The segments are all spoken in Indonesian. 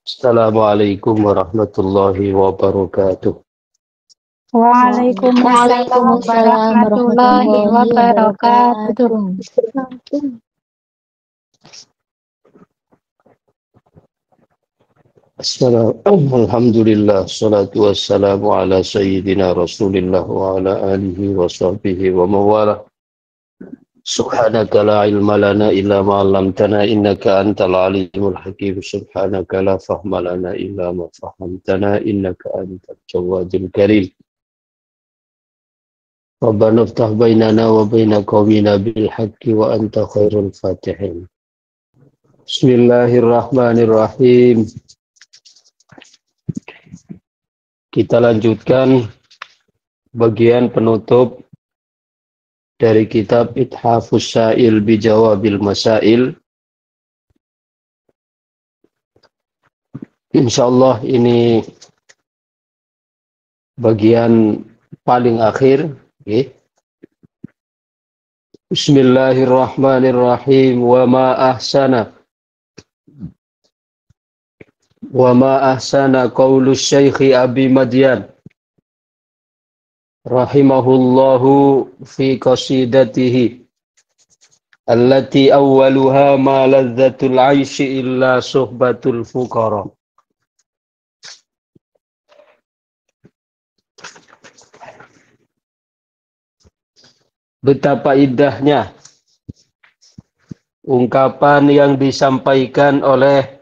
Assalamualaikum warahmatullahi wabarakatuh. Waalaikumsalam Waalaikumsalam warahmatullahi warahmatullahi wabarakatuh. wabarakatuh. Alhamdulillah, salatu wassalamu ala sayyidina Rasulillah wa ala alihi wa sahbihi wa mawalah. Subhanaka la ilma lana illa ma 'allamtana innaka antal alimul hakim. Subhanaka la fahma lana illa ma fahamtana innaka antal jawadul karim. Rabbana iftah bainana wa baina qaumina bil haqqi wa anta khairul fatihin. Bismillahirrahmanirrahim. Kita lanjutkan bagian penutup dari kitab Ithafus Sa'il Bijawabil Masail. Insyaallah ini bagian paling akhir. Okay. Bismillahirrahmanirrahim. Wa ma ahsana qaulu Syekh Abi Madyan rahimahullahu fi qasidatihi allati awwaluha ma ladzatul 'aishi illa suhbatul fuqara. Betapa indahnya ungkapan yang disampaikan oleh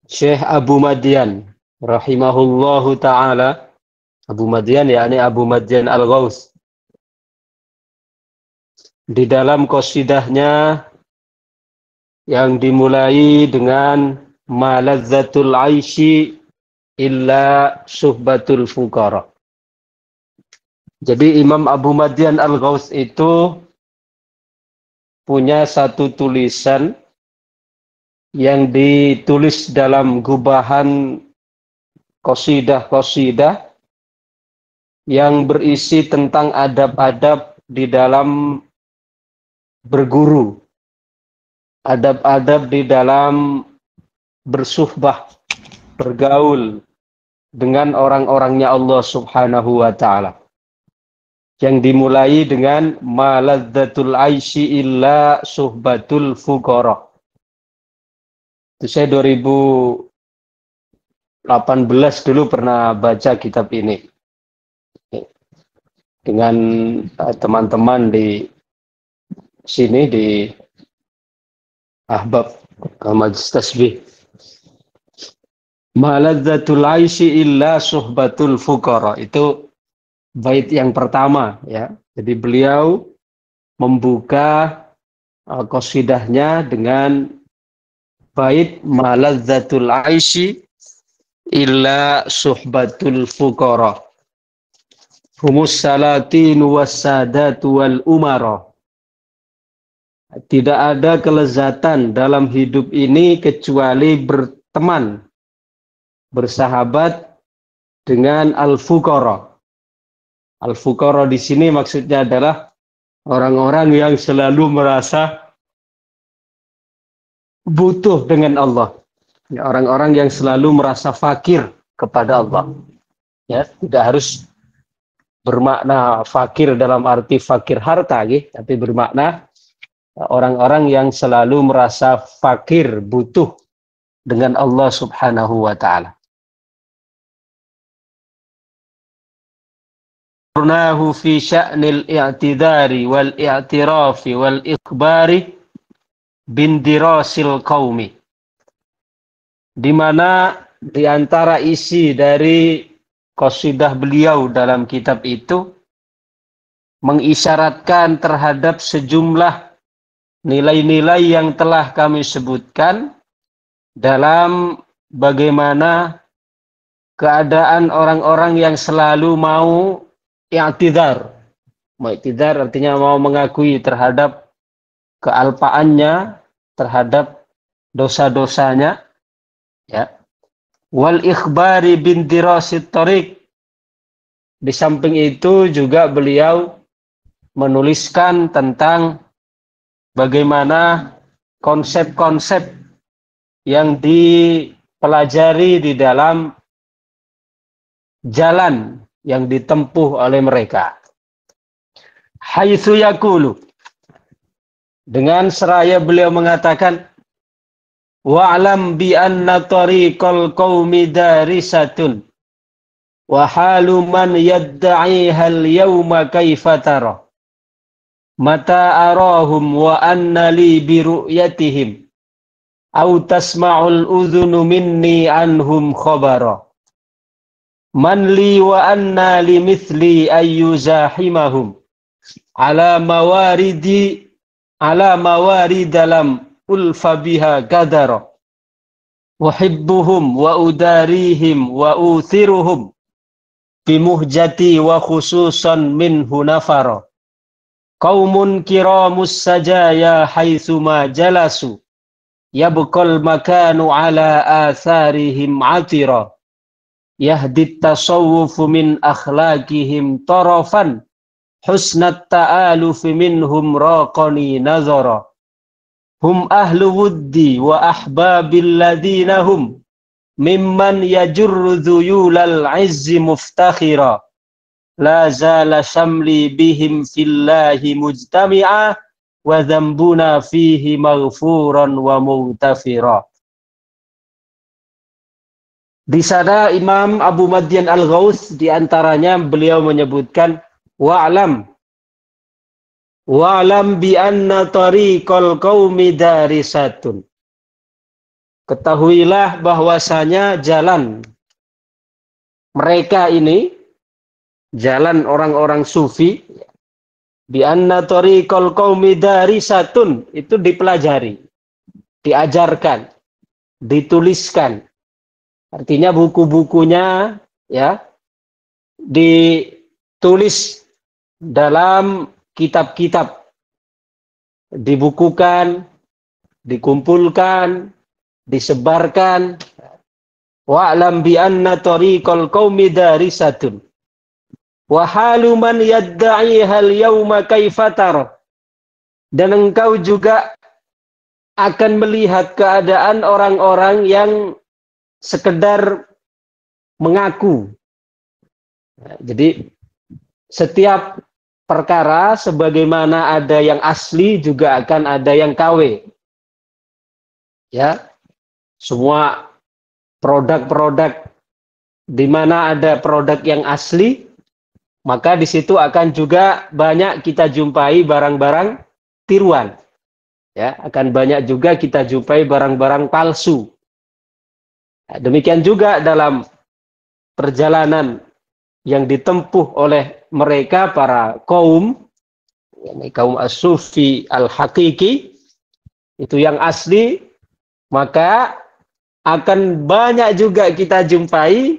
Syekh Abu Madyan rahimahullahu ta'ala. Abu Madyan yakni Abu Madyan Al-Ghaus. Di dalam qasidahnya yang dimulai dengan malazzatul aishi illa suhbatul fuqara. Jadi Imam Abu Madyan Al-Ghaus itu punya satu tulisan yang ditulis dalam gubahan qasidah-qasidah yang berisi tentang adab-adab di dalam berguru, adab-adab di dalam bersuhbah, bergaul dengan orang-orangnya Allah Subhanahu wa ta'ala. Yang dimulai dengan maladzatul aishi illa suhbatul fuqara. Itu saya 2018 dulu pernah baca kitab ini dengan teman-teman di sini di Ahbab Majlis Tasbih. Maladzatul aishi illa suhbatul fuqara, itu bait yang pertama ya. Jadi beliau membuka qasidahnya dengan bait maladzatul aishi illa suhbatul fuqara. Humus salatin wassadatu wal umara. Tidak ada kelezatan dalam hidup ini kecuali berteman, bersahabat dengan al-fuqara. Al-fuqara di sini maksudnya adalah orang-orang yang selalu merasa butuh dengan Allah. Ya, orang-orang yang selalu merasa fakir kepada Allah. Ya, tidak harus bermakna fakir dalam arti fakir harta, tapi bermakna orang-orang yang selalu merasa fakir, butuh dengan Allah Subhanahu wa ta'ala. Qurnahu fi sya'nil i'tidari wal i'tirafi wal ikhbari bin dirasil qaumi. Di mana di antara isi dari qasidah beliau dalam kitab itu mengisyaratkan terhadap sejumlah nilai-nilai yang telah kami sebutkan dalam bagaimana keadaan orang-orang yang selalu mau i'tidar. I'tidar artinya mau mengakui terhadap kealpaannya, terhadap dosa-dosanya, ya. Wal ikhbari bin dirasit tariq. Di samping itu juga beliau menuliskan tentang bagaimana konsep-konsep yang pelajari di dalam jalan yang ditempuh oleh mereka. Haitsu yaqulu, dengan seraya beliau mengatakan, wa'lam bi anna tariqal qaumi darisatun wa halu man yadda'iha al-yawma kaifa tara mata arahum wa anna li bi ru'yatihim aw tasma'ul udhunu minni anhum khabara man li wa anna li mithli ayyuzahimahum ala mawaridalam ulfa biha gadara uhibbuhum wa udarihim wa uthiruhum bimuhjati wa khususan minhu nafara qaumun kiramus sajaya haitsuma jalasu yabqal makanu ala atharihim atira yahdit tasawwufu min akhlaqihim tarafan husnat ta'aluf minhum raqani nazara hum ahlu wuddi wa ahbabil ladina hum mimman yajurru dhuyulal izzi muftakhira la zala shamli bihim fillahi mujtami'a wa dhambuna fihi maghfuran wa mughtafira. Di sana Imam Abu Madyan Al-Ghauth diantaranya beliau menyebutkan wa'lam bi anna tariqal qaumi darisatun. Ketahuilah bahwasanya jalan mereka ini, jalan orang-orang sufi, bi anna tariqal qaumi darisatun, itu dipelajari, diajarkan, dituliskan. Artinya buku-bukunya ya ditulis dalam kitab-kitab, dibukukan, dikumpulkan, disebarkan. Wa'lam bi anna tariqal qaumi darisatun wa halu man yadda'iha al-yawma kaifa tara. Dan engkau juga akan melihat keadaan orang-orang yang sekedar mengaku. Jadi setiap perkara sebagaimana ada yang asli juga akan ada yang KW. Ya. Semua produk-produk di mana ada produk yang asli, maka di situ akan juga banyak kita jumpai barang-barang tiruan. Ya, akan banyak juga kita jumpai barang-barang palsu. Nah, demikian juga dalam perjalanan yang ditempuh oleh mereka para kaum, kaum as-sufi al-haqiqi, itu yang asli, maka akan banyak juga kita jumpai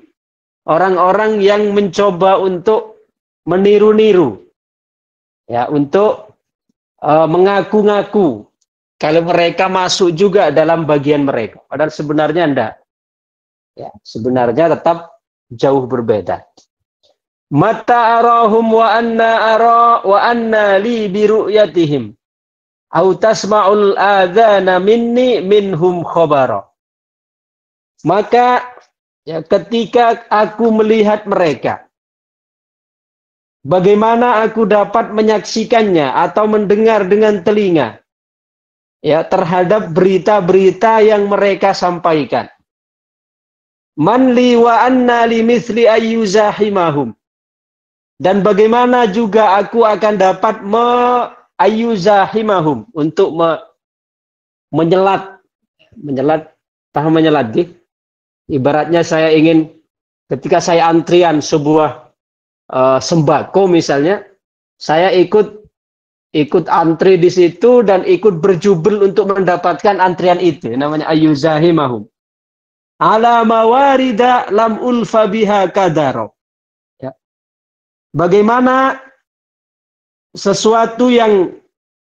orang-orang yang mencoba untuk meniru-niru, ya, untuk mengaku-ngaku kalau mereka masuk juga dalam bagian mereka, padahal sebenarnya enggak. Ya, sebenarnya tetap jauh berbeda. Mata arahum wa anna li bi ru'yatihim au tasma'ul adzana minni minhum khabara. Maka ya, ketika aku melihat mereka, bagaimana aku dapat menyaksikannya atau mendengar dengan telinga ya terhadap berita-berita yang mereka sampaikan. Man li wa anna li mithli ayyuzahimahum. Dan bagaimana juga aku akan dapat ayyuzahimahum, untuk menyelat, paham menyelat gitu? Ibaratnya saya ingin, ketika saya antrian sebuah sembako misalnya, saya ikut antri di situ dan ikut berjubel untuk mendapatkan antrian itu, namanya ayyuzahimahum. Ala mawarida lam ulfa biha kadaro. Ya. Bagaimana sesuatu yang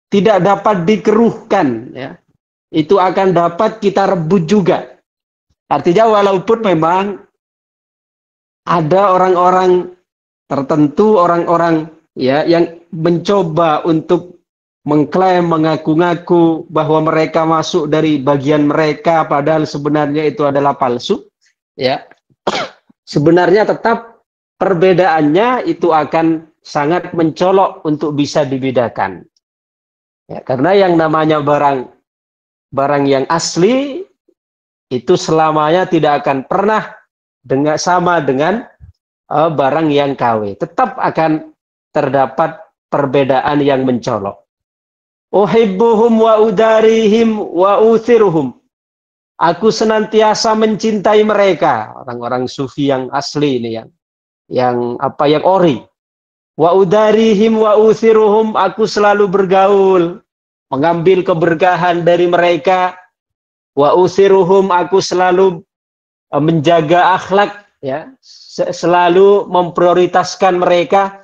tidak dapat dikeruhkan, ya, itu akan dapat kita rebut juga. Artinya walaupun memang ada orang-orang tertentu, orang-orang ya yang mencoba untuk mengklaim, mengaku-ngaku bahwa mereka masuk dari bagian mereka, padahal sebenarnya itu adalah palsu, ya. Sebenarnya tetap perbedaannya itu akan sangat mencolok untuk bisa dibedakan. Ya, karena yang namanya barang yang asli itu selamanya tidak akan pernah sama dengan barang yang KW. Tetap akan terdapat perbedaan yang mencolok. Uhibbuhum wa udarihim wa uthiruhum. Aku senantiasa mencintai mereka, orang-orang sufi yang asli ini, yang ori. Wa udarihim wa uthiruhum, aku selalu bergaul, mengambil keberkahan dari mereka. Wa uthiruhum, aku selalu menjaga akhlak, ya, selalu memprioritaskan mereka.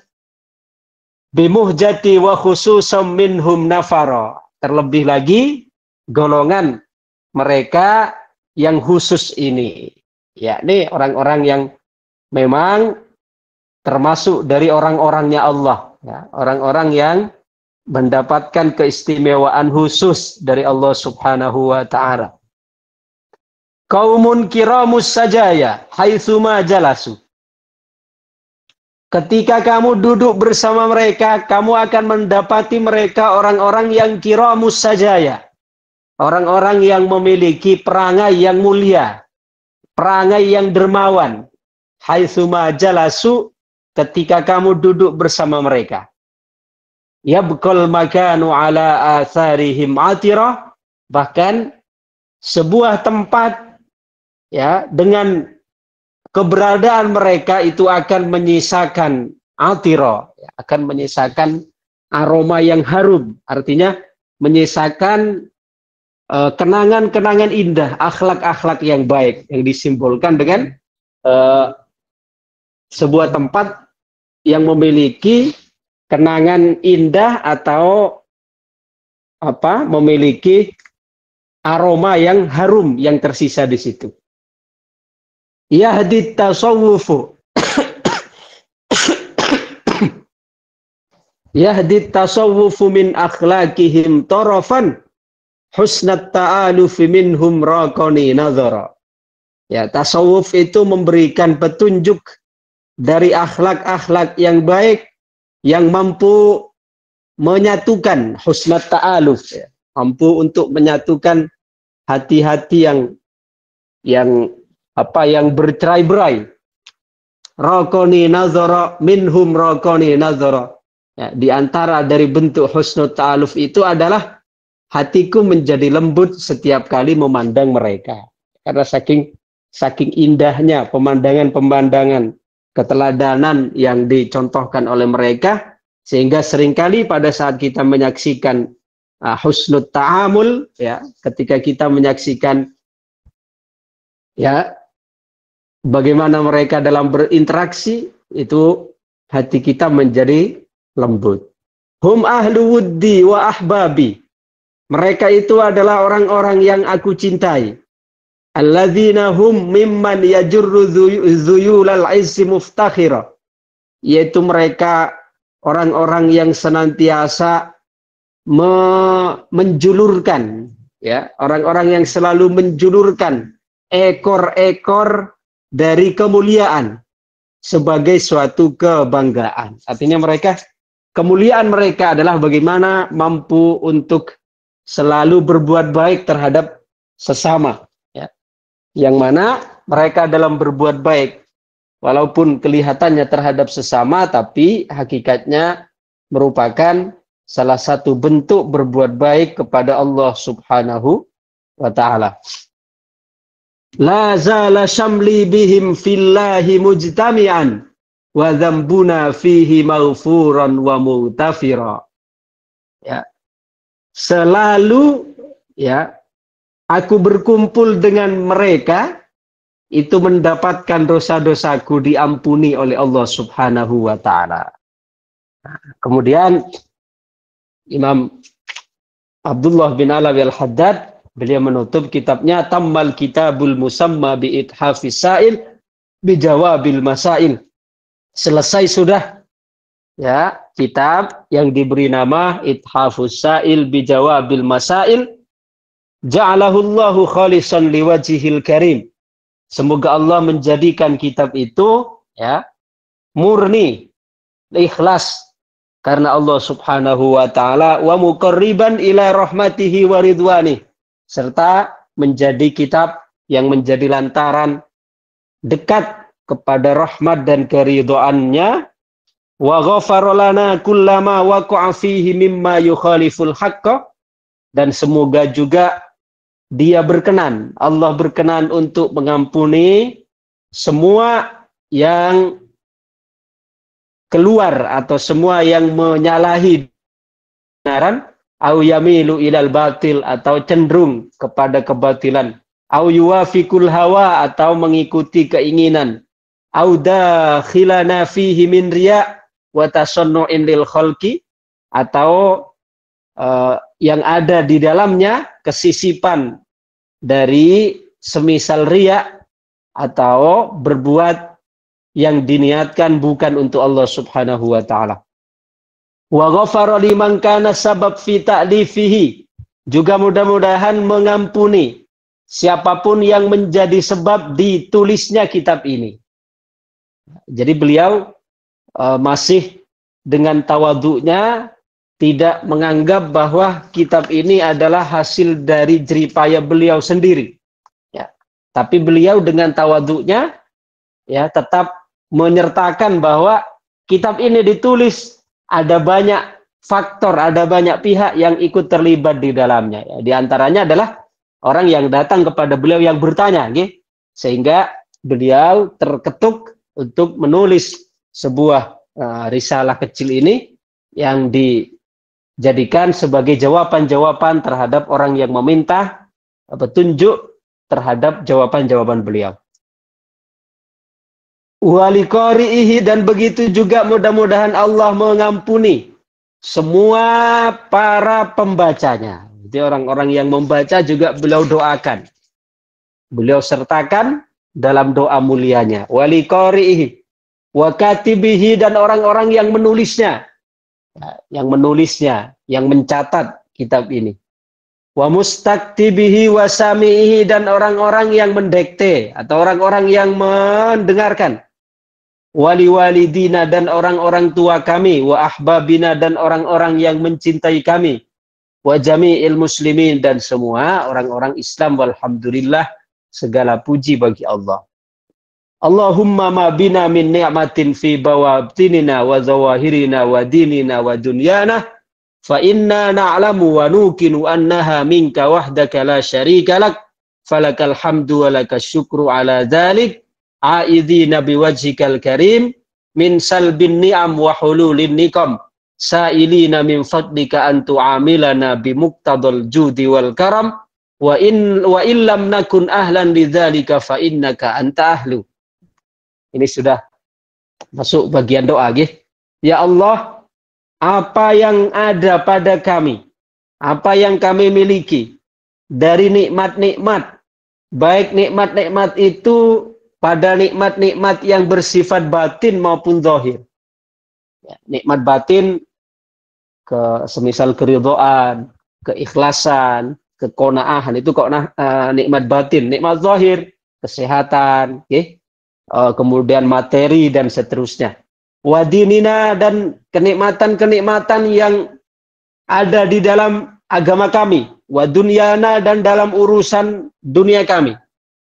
Bimuhjati wa khususam minhum nafara. Terlebih lagi golongan mereka yang khusus ini, yakni orang-orang yang memang termasuk dari orang-orangnya Allah, ya, orang-orang yang mendapatkan keistimewaan khusus dari Allah Subhanahu wa taala. Qaumun kiramus sajaya haitsuma jalasu. Ketika kamu duduk bersama mereka, kamu akan mendapati mereka orang-orang yang kiramus sajaya. Orang-orang yang memiliki perangai yang mulia, perangai yang dermawan. Haitsuma jalasu, ketika kamu duduk bersama mereka. Yabqal makanu ala atharihim atirah, bahkan sebuah tempat, ya, dengan keberadaan mereka itu akan menyisakan atirah, akan menyisakan aroma yang harum, artinya menyisakan kenangan-kenangan indah, akhlak-akhlak yang baik yang disimbolkan dengan sebuah tempat yang memiliki kenangan indah atau memiliki aroma yang harum yang tersisa di situ. Yahdit tasawwufu yahdit tasawwufu min akhlaqihim tarafan husnat ta'alufi minhum raqani nazara. Ya, tasawuf itu memberikan petunjuk dari akhlak-akhlak yang baik yang mampu menyatukan husnat ta'aluf, ya, mampu untuk menyatukan hati-hati yang bercerai-berai. Raqani nazara minhum raqani nazara. Ya, di antara dari bentuk husnut ta'aluf itu adalah hatiku menjadi lembut setiap kali memandang mereka. Karena saking indahnya pemandangan-pemandangan, keteladanan yang dicontohkan oleh mereka, sehingga seringkali pada saat kita menyaksikan husnut ta'amul, ya, ketika kita menyaksikan, ya, bagaimana mereka dalam berinteraksi, itu hati kita menjadi lembut. Hum ahlu wuddi wa ahbabi. Mereka itu adalah orang-orang yang aku cintai. Alladzina hum mimman yajurru zuyulal izzi muftakhira. Yaitu mereka orang-orang yang senantiasa menjulurkan, ya, orang-orang yang selalu menjulurkan ekor-ekor dari kemuliaan sebagai suatu kebanggaan. Artinya kemuliaan mereka adalah bagaimana mampu untuk selalu berbuat baik terhadap sesama, ya. Yang mana mereka dalam berbuat baik, walaupun kelihatannya terhadap sesama, tapi hakikatnya merupakan salah satu bentuk berbuat baik kepada Allah Subhanahu wa ta'ala. La zala syamli bihim fillahi mujtami'an wa dzambuna fihi maghfuran wa mughtafira. Ya. Selalu, ya, aku berkumpul dengan mereka, itu mendapatkan dosa-dosaku diampuni oleh Allah Subhanahu wa ta'ala. Kemudian Imam Abdullah bin Alawi al-Haddad, beliau menutup kitabnya Tammal Kitabul Musamma bi Ithafis Sa'il bi Jawabil Masail. Selesai sudah Ya, kitab yang diberi nama Ithafus Sa'il Bijawabil Masail, ja'alahullahu khalisan liwajhihil karim. Semoga Allah menjadikan kitab itu ya murni, ikhlas karena Allah Subhanahu wa taala, wa muqarriban ila rahmatihi wa ridwani, serta menjadi kitab yang menjadi lantaran dekat kepada rahmat dan keridhaannya, wa ghafara lana kullama waqa'a fihi mimma yukhaliful haqqa, dan semoga juga Dia berkenan, Allah berkenan untuk mengampuni semua yang keluar atau semua yang menyalahi kebenaran, au yamilu ilal batil, atau cenderung kepada kebatilan, au yuwafiqul hawa, atau mengikuti keinginan, au dakhilana fihi min riya wa tasannu'in lil khalqi, atau yang ada di dalamnya kesisipan dari semisal riya atau berbuat yang diniatkan bukan untuk Allah Subhanahu wa taala. Wa ghafara liman kana sabab fi ta'lifihi, juga mudah-mudahan mengampuni siapapun yang menjadi sebab ditulisnya kitab ini. Jadi beliau masih dengan tawadhu'nya tidak menganggap bahwa kitab ini adalah hasil dari jeripaya beliau sendiri. Ya. Tapi beliau dengan tawadhu'nya ya tetap menyertakan bahwa kitab ini ditulis, ada banyak faktor, ada banyak pihak yang ikut terlibat di dalamnya. Ya. Di antaranya adalah orang yang datang kepada beliau yang bertanya, gitu. Sehingga beliau terketuk untuk menulis sebuah risalah kecil ini yang dijadikan sebagai jawaban-jawaban terhadap orang yang meminta petunjuk terhadap jawaban-jawaban beliau. Waliqari'ihi, dan begitu juga mudah-mudahan Allah mengampuni semua para pembacanya. Jadi orang-orang yang membaca juga beliau doakan. Beliau sertakan dalam doa mulianya. Waliqari'ihi wa katibihi, dan orang-orang yang menulisnya. Yang menulisnya, yang mencatat kitab ini. Wa mustaktibihi wa sami'ihi, dan orang-orang yang mendekte atau orang-orang yang mendengarkan. Wali walidina, dan orang-orang tua kami, wa ahbabina, dan orang-orang yang mencintai kami, wa jami'il muslimin, dan semua orang-orang Islam, walhamdulillah, segala puji bagi Allah. Allahumma ma bina min ni'matin fi bawatinina wa zawahirina wa dinina wa dunyana, fa inna na'lamu wa nukinu annaha minka wahdaka la syarika lak, falakal hamdu wa lakas syukru ala dhalik, a'idhina biwajhikal karim min salbin ni'am wa hululin niqam, sa'ilina min fadlika an tu'amilana bimuqtadal judi wal karam, wa illam nakun ahlan lidzalika fa innaka anta ahlu. Ini sudah masuk bagian doa, gitu. Ya Allah, apa yang ada pada kami, apa yang kami miliki dari nikmat-nikmat, baik nikmat-nikmat itu pada nikmat-nikmat yang bersifat batin maupun zahir. Ya, nikmat batin semisal keridhaan, keikhlasan, keqonaahan, itu nikmat batin. Nikmat zahir, kesehatan, okay? Kemudian materi dan seterusnya. Wadinina, dan kenikmatan-kenikmatan yang ada di dalam agama kami. Wadunyana, dan dalam urusan dunia kami.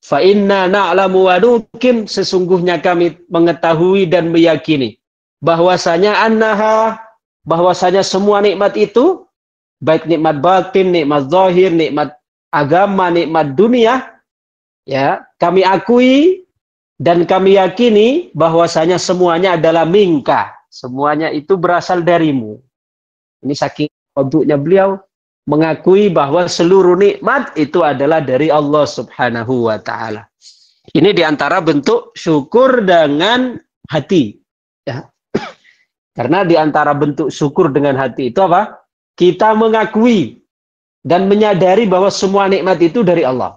Fa inna na'lamu wa nukin, sesungguhnya kami mengetahui dan meyakini bahwasanya bahwasanya semua nikmat itu, baik nikmat batin, nikmat zahir, nikmat agama, nikmat dunia, ya, kami akui dan kami yakini bahwasanya semuanya adalah minka, semuanya itu berasal darimu. Ini saking koduknya beliau mengakui bahwa seluruh nikmat itu adalah dari Allah Subhanahu wa ta'ala. Ini diantara bentuk syukur dengan hati. Ya. Karena diantara bentuk syukur dengan hati itu apa? Kita mengakui dan menyadari bahwa semua nikmat itu dari Allah.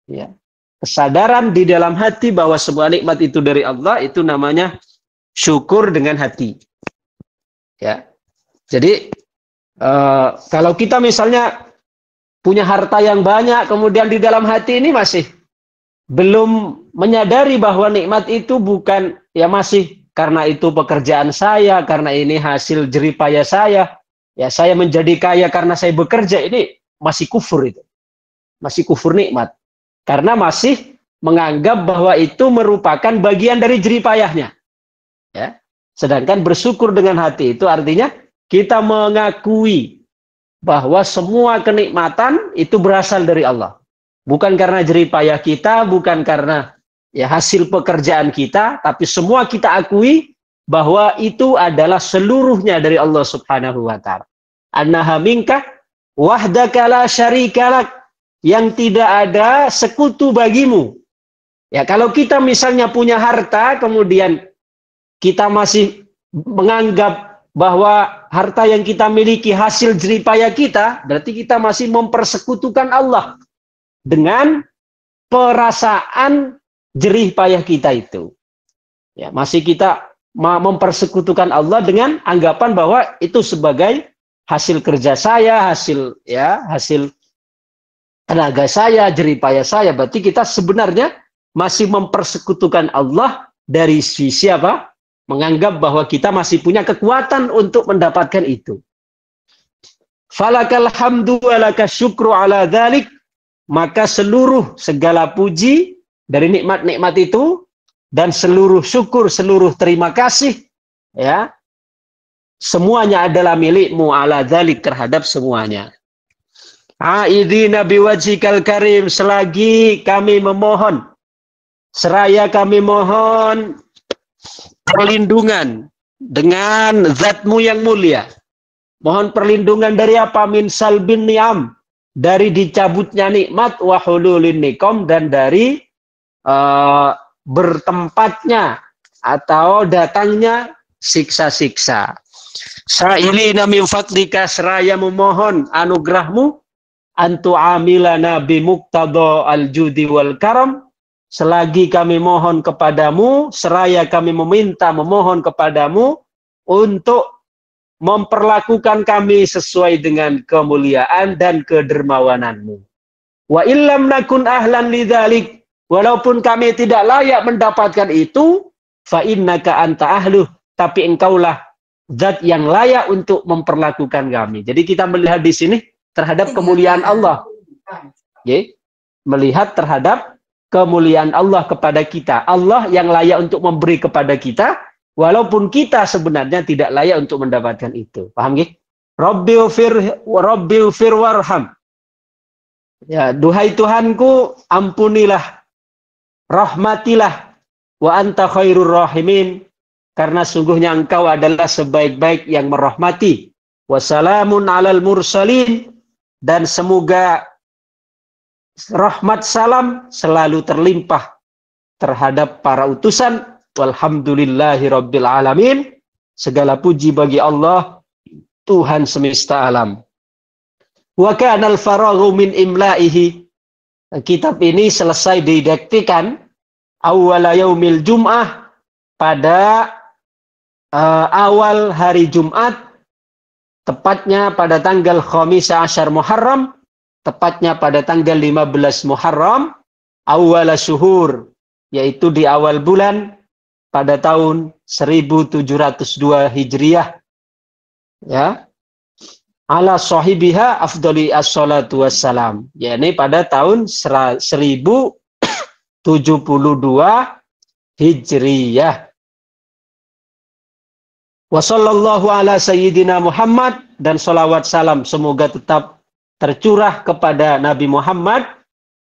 Ya. Kesadaran di dalam hati bahwa semua nikmat itu dari Allah, itu namanya syukur dengan hati. Ya. Jadi kalau kita misalnya punya harta yang banyak, kemudian di dalam hati ini masih belum menyadari bahwa nikmat itu bukan, ya masih karena itu pekerjaan saya, karena ini hasil jerih payah saya, ya saya menjadi kaya karena saya bekerja, ini masih kufur itu. Masih kufur nikmat. Karena masih menganggap bahwa itu merupakan bagian dari jerih payahnya. Ya. Sedangkan bersyukur dengan hati itu artinya kita mengakui bahwa semua kenikmatan itu berasal dari Allah. Bukan karena jerih payah kita, bukan karena ya hasil pekerjaan kita, tapi semua kita akui bahwa itu adalah seluruhnya dari Allah Subhanahu wa taala. Annaha minka wahdaka la syarikalak, yang tidak ada sekutu bagimu. Ya, kalau kita misalnya punya harta, kemudian kita masih menganggap bahwa harta yang kita miliki hasil jerih payah kita, berarti kita masih mempersekutukan Allah dengan perasaan jerih payah kita itu. Ya, masih kita mempersekutukan Allah dengan anggapan bahwa itu sebagai hasil kerja saya, hasil tenaga saya, jerih payah saya. Berarti kita sebenarnya masih mempersekutukan Allah dari sisi apa? Menganggap bahwa kita masih punya kekuatan untuk mendapatkan itu. Falakal hamdu wa laka syukru ala dzalik, maka segala puji dari nikmat-nikmat itu dan seluruh syukur, seluruh terima kasih, ya, semuanya adalah milikmu ala dzalik, terhadap semuanya. Aidina biwajhikal karim, selagi kami memohon, seraya kami mohon perlindungan dengan zatmu yang mulia. Mohon perlindungan dari apa? Min salbin ni'am, dari dicabutnya nikmat, wa hululin niqam, dan dari bertempatnya atau datangnya siksa-siksa. Sa'ilina min fadlika, seraya memohon anugerahmu, antu amilana bimuqtada al-judi wal karam, selagi kami mohon kepadamu, seraya kami memohon kepadamu untuk memperlakukan kami sesuai dengan kemuliaan dan kedermawananmu. Wa illam nakun ahlan lidzalik, walaupun kami tidak layak mendapatkan itu, fa innaka anta ahluh, tapi engkaulah zat yang layak untuk memperlakukan kami. Jadi kita melihat di sini terhadap kemuliaan Allah. Okay? Melihat terhadap kemuliaan Allah kepada kita. Allah yang layak untuk memberi kepada kita, walaupun kita sebenarnya tidak layak untuk mendapatkan itu. Paham nggih? Rabbil fir warham. Ya, duhai Tuhanku, ampunilah, rahmatilah, wa anta khairur rahimin, karena sungguhnya engkau adalah sebaik-baik yang merahmati. Wassalamun alal mursalin, dan semoga rahmat salam selalu terlimpah terhadap para utusan. Walhamdulillahi rabbil alamin, segala puji bagi Allah, Tuhan semesta alam. Wa kana al-faraghu min imla'ihi, kitab ini selesai didiktikan awwala yaumil jum'ah, pada awal hari Jumat, tepatnya pada tanggal Khamisa Asyar Muharram, tepatnya pada tanggal 15 Muharram, awwala syuhur, yaitu di awal bulan, pada tahun 1702 Hijriah, ya, ala sahibiha afdali as-salatu wassalam, yakni pada tahun 1072 Hijriyah. Wa sallallahu ala sayyidina Muhammad, dan salawat salam semoga tetap tercurah kepada Nabi Muhammad,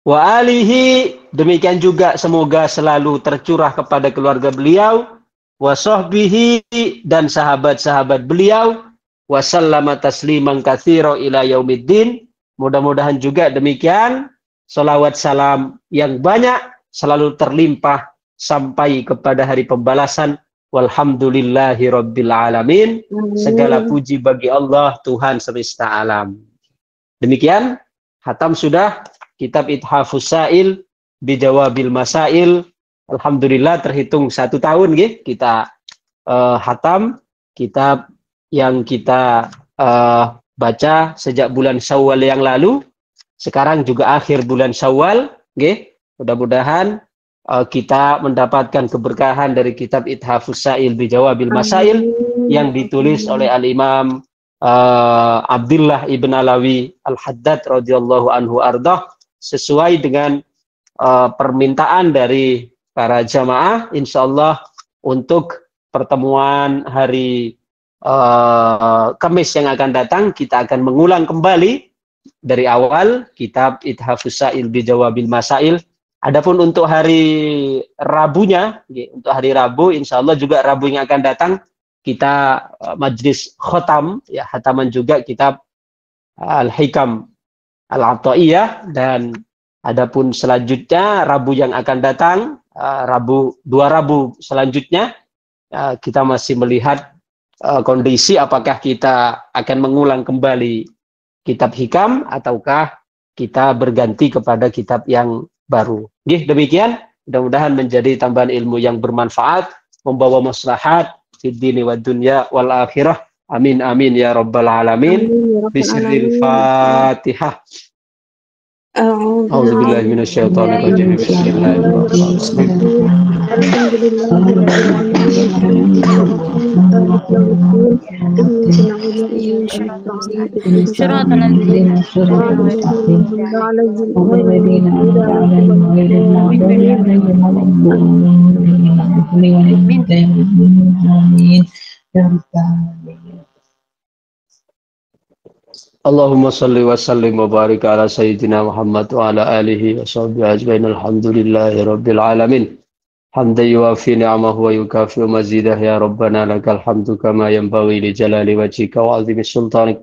wa alihi, demikian juga semoga selalu tercurah kepada keluarga beliau, wa sahbihi, dan sahabat-sahabat beliau, wa sallama tasliman katsira ila yaumiddin. Mudah-mudahan juga demikian salawat salam yang banyak selalu terlimpah sampai kepada hari pembalasan. Walhamdulillahi rabbil alamin, segala puji bagi Allah, Tuhan semesta alam. Demikian, khatam sudah kitab Ithafus Sa'il Bijawabil Masail. Alhamdulillah terhitung 1 tahun kita khatam kitab yang kita baca sejak bulan Syawal yang lalu. Sekarang juga akhir bulan Syawal, nggih. Mudah-mudahan kita mendapatkan keberkahan dari kitab Ithafus Sa'il bi Jawabil Masail yang ditulis oleh Al-Imam Abdullah ibn Alawi Al-Haddad radhiyallahu anhu ardah, sesuai dengan permintaan dari para jamaah. Insyaallah untuk pertemuan hari Kamis yang akan datang kita akan mengulang kembali dari awal kitab Ithafus Sa'il bi Jawabil Masail. Adapun untuk hari Rabunya, untuk hari Rabu, insya Allah juga Rabu yang akan datang kita majlis khotam, ya khataman juga kitab Al-Hikam Al-Ata'iyah. Dan adapun selanjutnya Rabu yang akan datang, dua Rabu selanjutnya kita masih melihat kondisi apakah kita akan mengulang kembali kitab Hikam ataukah kita berganti kepada kitab yang baru. Demikian, mudah-mudahan menjadi tambahan ilmu yang bermanfaat, membawa maslahat fid dini wad dunya wal akhirah. Amin amin ya rabbal alamin. Bismillahil Fatihah. A'udzu billahi minasyaitonir rajim. Allahumma salli wa sallim wa barik ala sayyidina Muhammad wa ala alihi wa sahbihi ajmain. Alhamdulillahi rabbil alamin. Hamdan yuwafi ni'amahu wa yukafi mazidah. Ya Rabbana lakal hamdu kama yanbaghi li jalali wajhika wa 'azimi sultanik.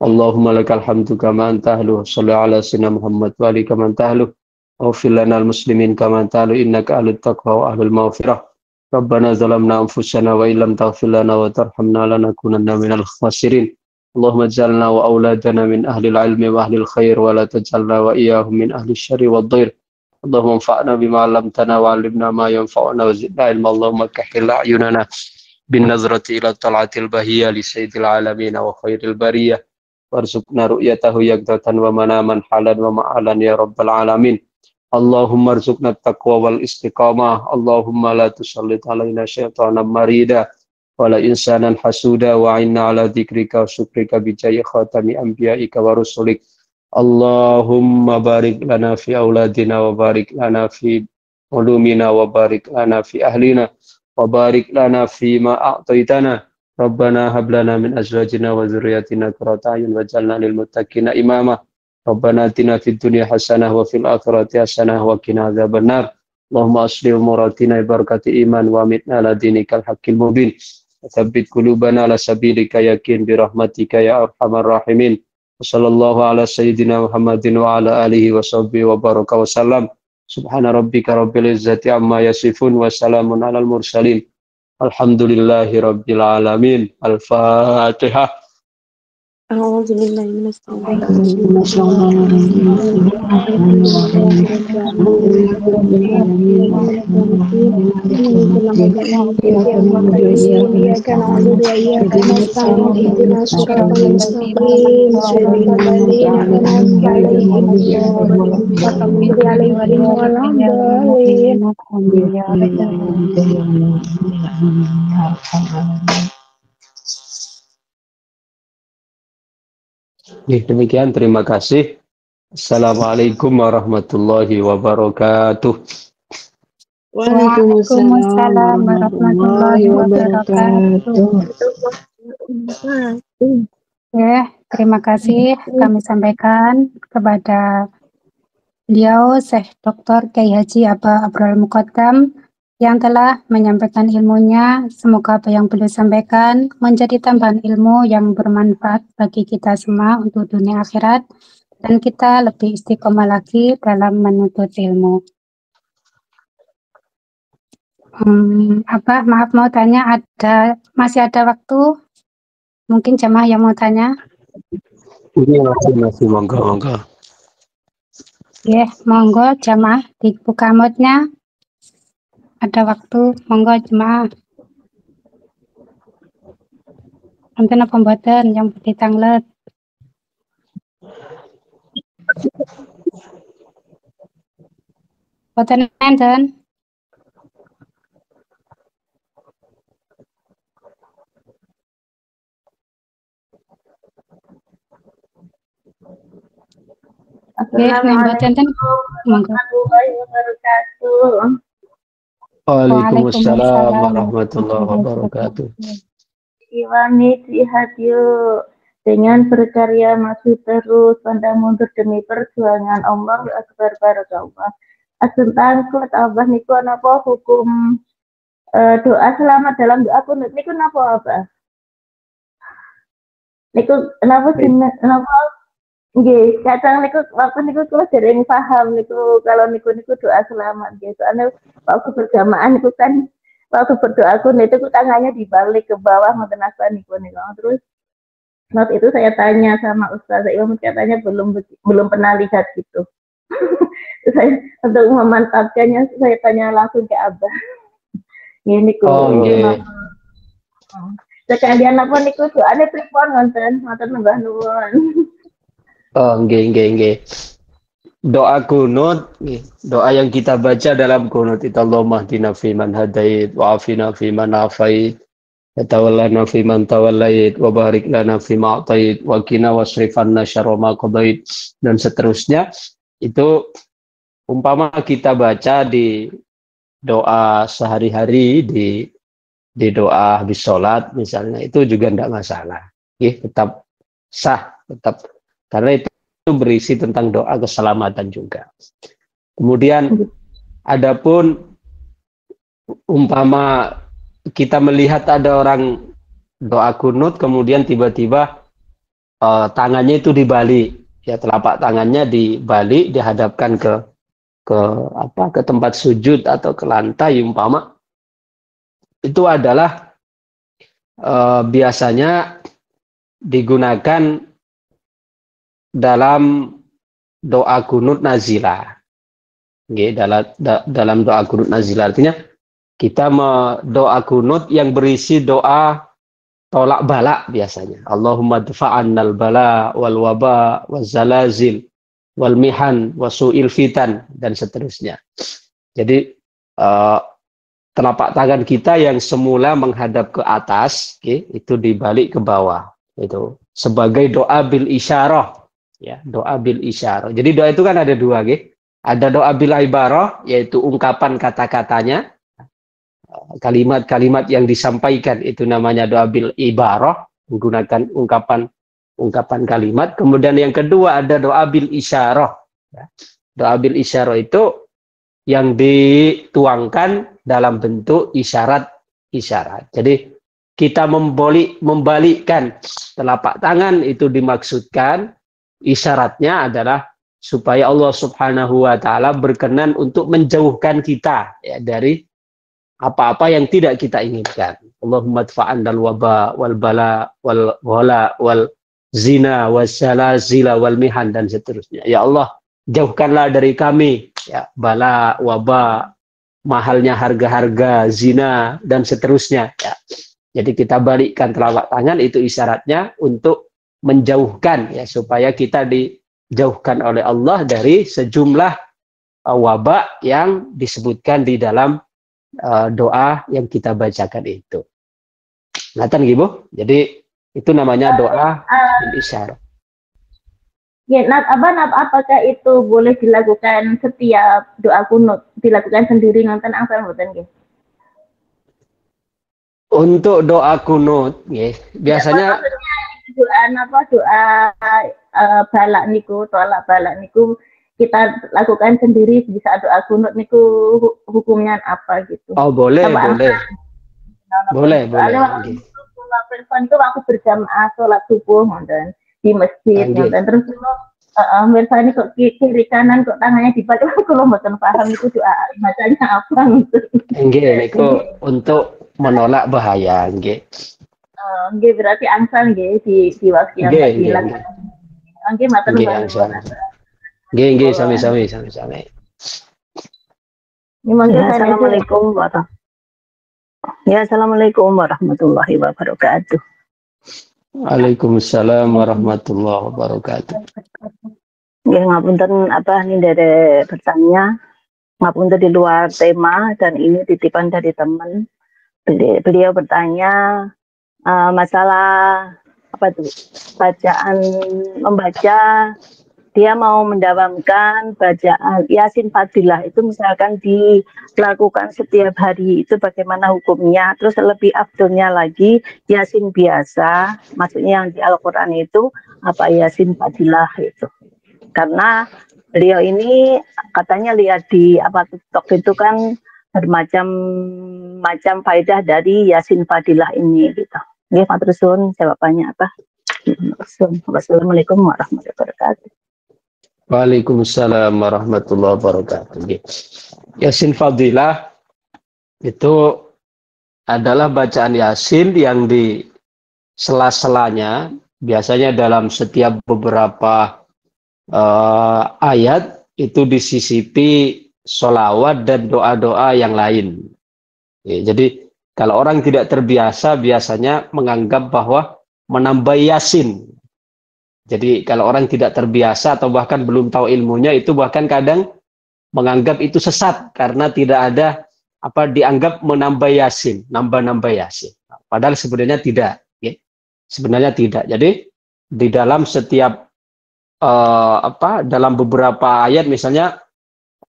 Allahumma lakal hamdu kama anta ahluh. Shalli ala sayyidina Muhammad wa ali kama anta ahluh. Waghfir lana al-muslimin kama anta ahluh, innaka ahlut taqwa wa ahlul maghfirah. Rabbana zalamna anfusana wa illam taghfir lana wa tarhamna lanakunanna minal khasirin. Allahumma ij'alna wa auladana min ahli al-ilmi wa ahli al-khair wa la taj'alna wa iyyahum min ahli asy-syarri wad-dhair. Allahumma anfa'na bima 'allamtana wa 'allimna ma yanfa'una wa zidna ilma. Allahumma kahhil a'yunana bin nazrati ila tal'atil bahiyya li sayyidil alamin wa khairil bariyah warzuqna ru'yatahu yaqdatan wa manaman halan wa ma'alan ya rabbal alamin. Allahumma arzuqna taqwa wal istiqamah. Allahumma la tusallit alaina syaitanan marida wala insanan hasuda wa inna ala dzikrika wa syukrika bijaya khatami anbiya'ika wa rusulik. Allahumma barik lana fi auladina wa barik lana fi ulumina wa barik lana fi ahlina wa barik lana fi ma a'taitana. Rabbana hab lana min azwajina wa dzurriyyatina qurrata a'yun waj'alna lil muttaqina imama. Rabbana atina fid dunya hasanah wa fil akhirati hasanah wa qina adzabannar. Allahumma aslih umuratina barakati iman wa amitna ala dinikal haqqil mubin. Tsabbit qulubana ala sabilika yakin bi rahmatika ya arhamar rahimin. Wassallallahu ala sayyidina Muhammadin wa ala alihi wa sahbihi wa baraka wa sallam. Subhana rabbika rabbil izzati amma yasifun wa salamun alal mursalin. Alhamdulillahi rabbil alamin. Al-Fatihah. أعوذ بالله من الشيطان Demikian, terima kasih. Assalamualaikum warahmatullahi wabarakatuh. Waalaikumsalam warahmatullahi wabarakatuh. Terima kasih kami sampaikan kepada beliau Syekh Dr. Kiai Haji Aba Abrul Muqaddam yang telah menyampaikan ilmunya. Semoga apa yang beliau sampaikan menjadi tambahan ilmu yang bermanfaat bagi kita semua untuk dunia akhirat, dan kita lebih istiqomah lagi dalam menuntut ilmu. Maaf mau tanya, masih ada waktu? Mungkin jamaah yang mau tanya? Ini masih monggo. Monggo jamaah dibuka mic-nya. Ada waktu, monggo jemaah. Wonten apa mboten yang badhe tanglet? Mboten enten. Nggih, nek mboten enten monggo. warahmatullahi wabarakatuh. Waalaikumsalam warahmatullahi wabarakatuh. Iwani lihat yuk dengan berkarya maju terus pandang mundur demi perjuangan Allah akbar barakallah. Asun tangklet abah niku napa hukum doa selamat dalam doa kunut niku napa abah? Niku napa napa nggih, kadang niku waktu niku kula dereng paham niku kalau niku doa selamat nggih. Soalnya waktu berjamaah niku kan waktu berdoa kunut itu tangannya dibalik ke bawah ngoten apa niku. Terus waktu itu saya tanya sama Ustazah Iwam, katanya belum pernah lihat gitu. Saya untuk memantapkannya saya tanya langsung ke Abah. Ini niku. Sekalian apa niku doane pripun wonten Mbah nuwun. Nggih. Doa kunut, doa yang kita baca dalam kunut itu Allahumma hdina fiman hadait wa afina fiman afait wa tawallana fiman tawallait wa barik lana fima atait wa qina wasrif anna syarra ma qadait dan seterusnya. Itu umpama kita baca di doa sehari-hari, di doa habis sholat misalnya, itu juga tidak masalah, tetap sah, tetap, karena itu berisi tentang doa keselamatan juga. Kemudian adapun umpama kita melihat ada orang doa kunut kemudian tiba-tiba tangannya itu dibalik, ya, telapak tangannya dibalik, dihadapkan ke tempat sujud atau ke lantai umpama, itu adalah biasanya digunakan dalam doa kunut nazilah. Dalam doa kunut nazilah artinya kita doa kunut yang berisi doa tolak balak biasanya. Allahumma dfa'annal bala wal waba wal zalazil wal mihan wasu'il fitan dan seterusnya. Jadi telapak tangan kita yang semula menghadap ke atas, itu dibalik ke bawah. Itu sebagai doa bil isyarah. Ya, doa bil isyarah. Jadi doa itu kan ada dua, ada doa bil ibarah, yaitu ungkapan kata-katanya, kalimat-kalimat yang disampaikan itu namanya doa bil ibarah, menggunakan ungkapan kalimat. Kemudian yang kedua ada doa bil isyarah. Doa bil isyarah itu yang dituangkan dalam bentuk isyarat. Jadi kita membalikkan telapak tangan itu dimaksudkan isyaratnya adalah supaya Allah Subhanahu wa taala berkenan untuk menjauhkan kita, ya, dari apa-apa yang tidak kita inginkan. Allahumma dfa'an dal waba wal bala wal wala wal zina wasalazila wal mihan dan seterusnya. Ya Allah, jauhkanlah dari kami, ya, bala, waba, mahalnya harga-harga, zina dan seterusnya, ya. Jadi kita balikkan telapak tangan, itu isyaratnya untuk menjauhkan, ya, supaya kita dijauhkan oleh Allah dari sejumlah wabak yang disebutkan di dalam doa yang kita bacakan itu. Ngatan gitu. Jadi itu namanya doa isyarat. Ya, apakah itu boleh dilakukan setiap doa kunut, dilakukan sendiri nonton asal mboten nggih? Untuk doa kunut, biasanya doa balak niku, tolak balak niku kita lakukan sendiri di saat doa kunut niku hukumnya apa gitu? Oh, boleh. Boleh. Itu waktu berjamaah sholat subuh nonton di masjid nonton terus misalnya kok kiri kanan kok tangannya dibalik, kalau mboten paham itu doa bacanya apa gitu. Niku untuk menolak bahaya, nggih. Nggih berarti angsal nggih di waktu yang dilakukan. Nggih matur nuwun. Nggih sami-sami. Assalamualaikum warahmatullahi wabarakatuh. Waalaikumsalam warahmatullahi wabarakatuh. Nggih ngapunten apa nih dari bertanya, ngapunten di luar tema dan ini titipan dari teman. Beliau bertanya masalah apa tuh bacaan membaca, dia mau mendawamkan bacaan Yasin Fadilah itu misalkan dilakukan setiap hari, itu bagaimana hukumnya? Terus lebih afdolnya lagi Yasin biasa, maksudnya yang di Al-Quran itu apa Yasin Fadilah itu? Karena beliau ini katanya lihat di apa TikTok itu kan bermacam-macam faedah dari Yasin Fadilah ini gitu. Nggih, matur suwun jawabannya apa? Wassalamualaikum warahmatullahi wabarakatuh. Waalaikumsalam warahmatullahi wabarakatuh. Yasin Fadilah itu adalah bacaan Yasin yang di sela-selanya, biasanya dalam setiap beberapa ayat itu disisipi sholawat dan doa-doa yang lain. Jadi kalau orang tidak terbiasa biasanya menganggap bahwa menambah Yasin. Jadi kalau orang tidak terbiasa atau bahkan belum tahu ilmunya itu bahkan kadang menganggap itu sesat karena tidak ada apa dianggap menambah Yasin, nambah-nambah Yasin. Padahal sebenarnya tidak. Ya. Sebenarnya tidak. Jadi di dalam setiap dalam beberapa ayat misalnya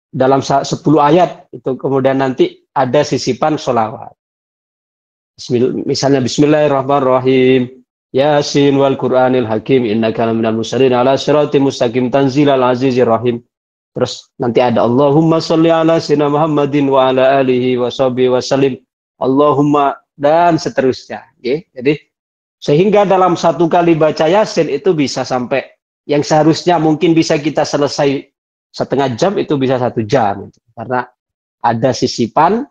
dalam 10 ayat itu kemudian nanti ada sisipan sholawat. Misalnya Bismillahirrahmanirrahim. Yasin wal Qur'anil Hakim innaka laminal mursalin ala siratim mustaqim tanzilal azizir rahim. Terus nanti ada Allahumma sholli ala sayyidina Muhammadin wa ala alihi wa sahbihi wasallim. Allahumma dan seterusnya. Okay? Jadi sehingga dalam satu kali baca Yasin itu bisa sampai yang seharusnya mungkin bisa kita selesai setengah jam itu bisa 1 jam. Karena ada sisipan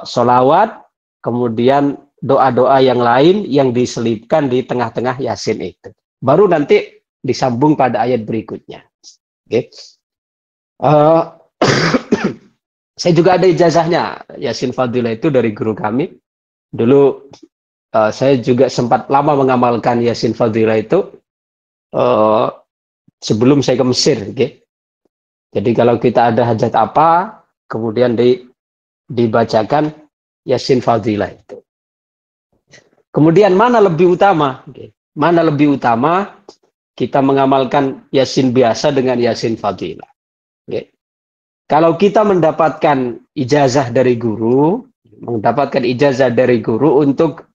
sholawat, kemudian doa-doa yang lain yang diselipkan di tengah-tengah Yasin itu. Baru nanti disambung pada ayat berikutnya. Okay. Saya juga ada ijazahnya Yasin Fadilah itu dari guru kami. Dulu saya juga sempat lama mengamalkan Yasin Fadilah itu sebelum saya ke Mesir. Okay. Jadi kalau kita ada hajat apa, kemudian dibacakan Yasin Fadilah itu. Kemudian mana lebih utama? Okay. Mana lebih utama kita mengamalkan Yasin biasa dengan Yasin Fadilah? Okay. Kalau kita mendapatkan ijazah dari guru untuk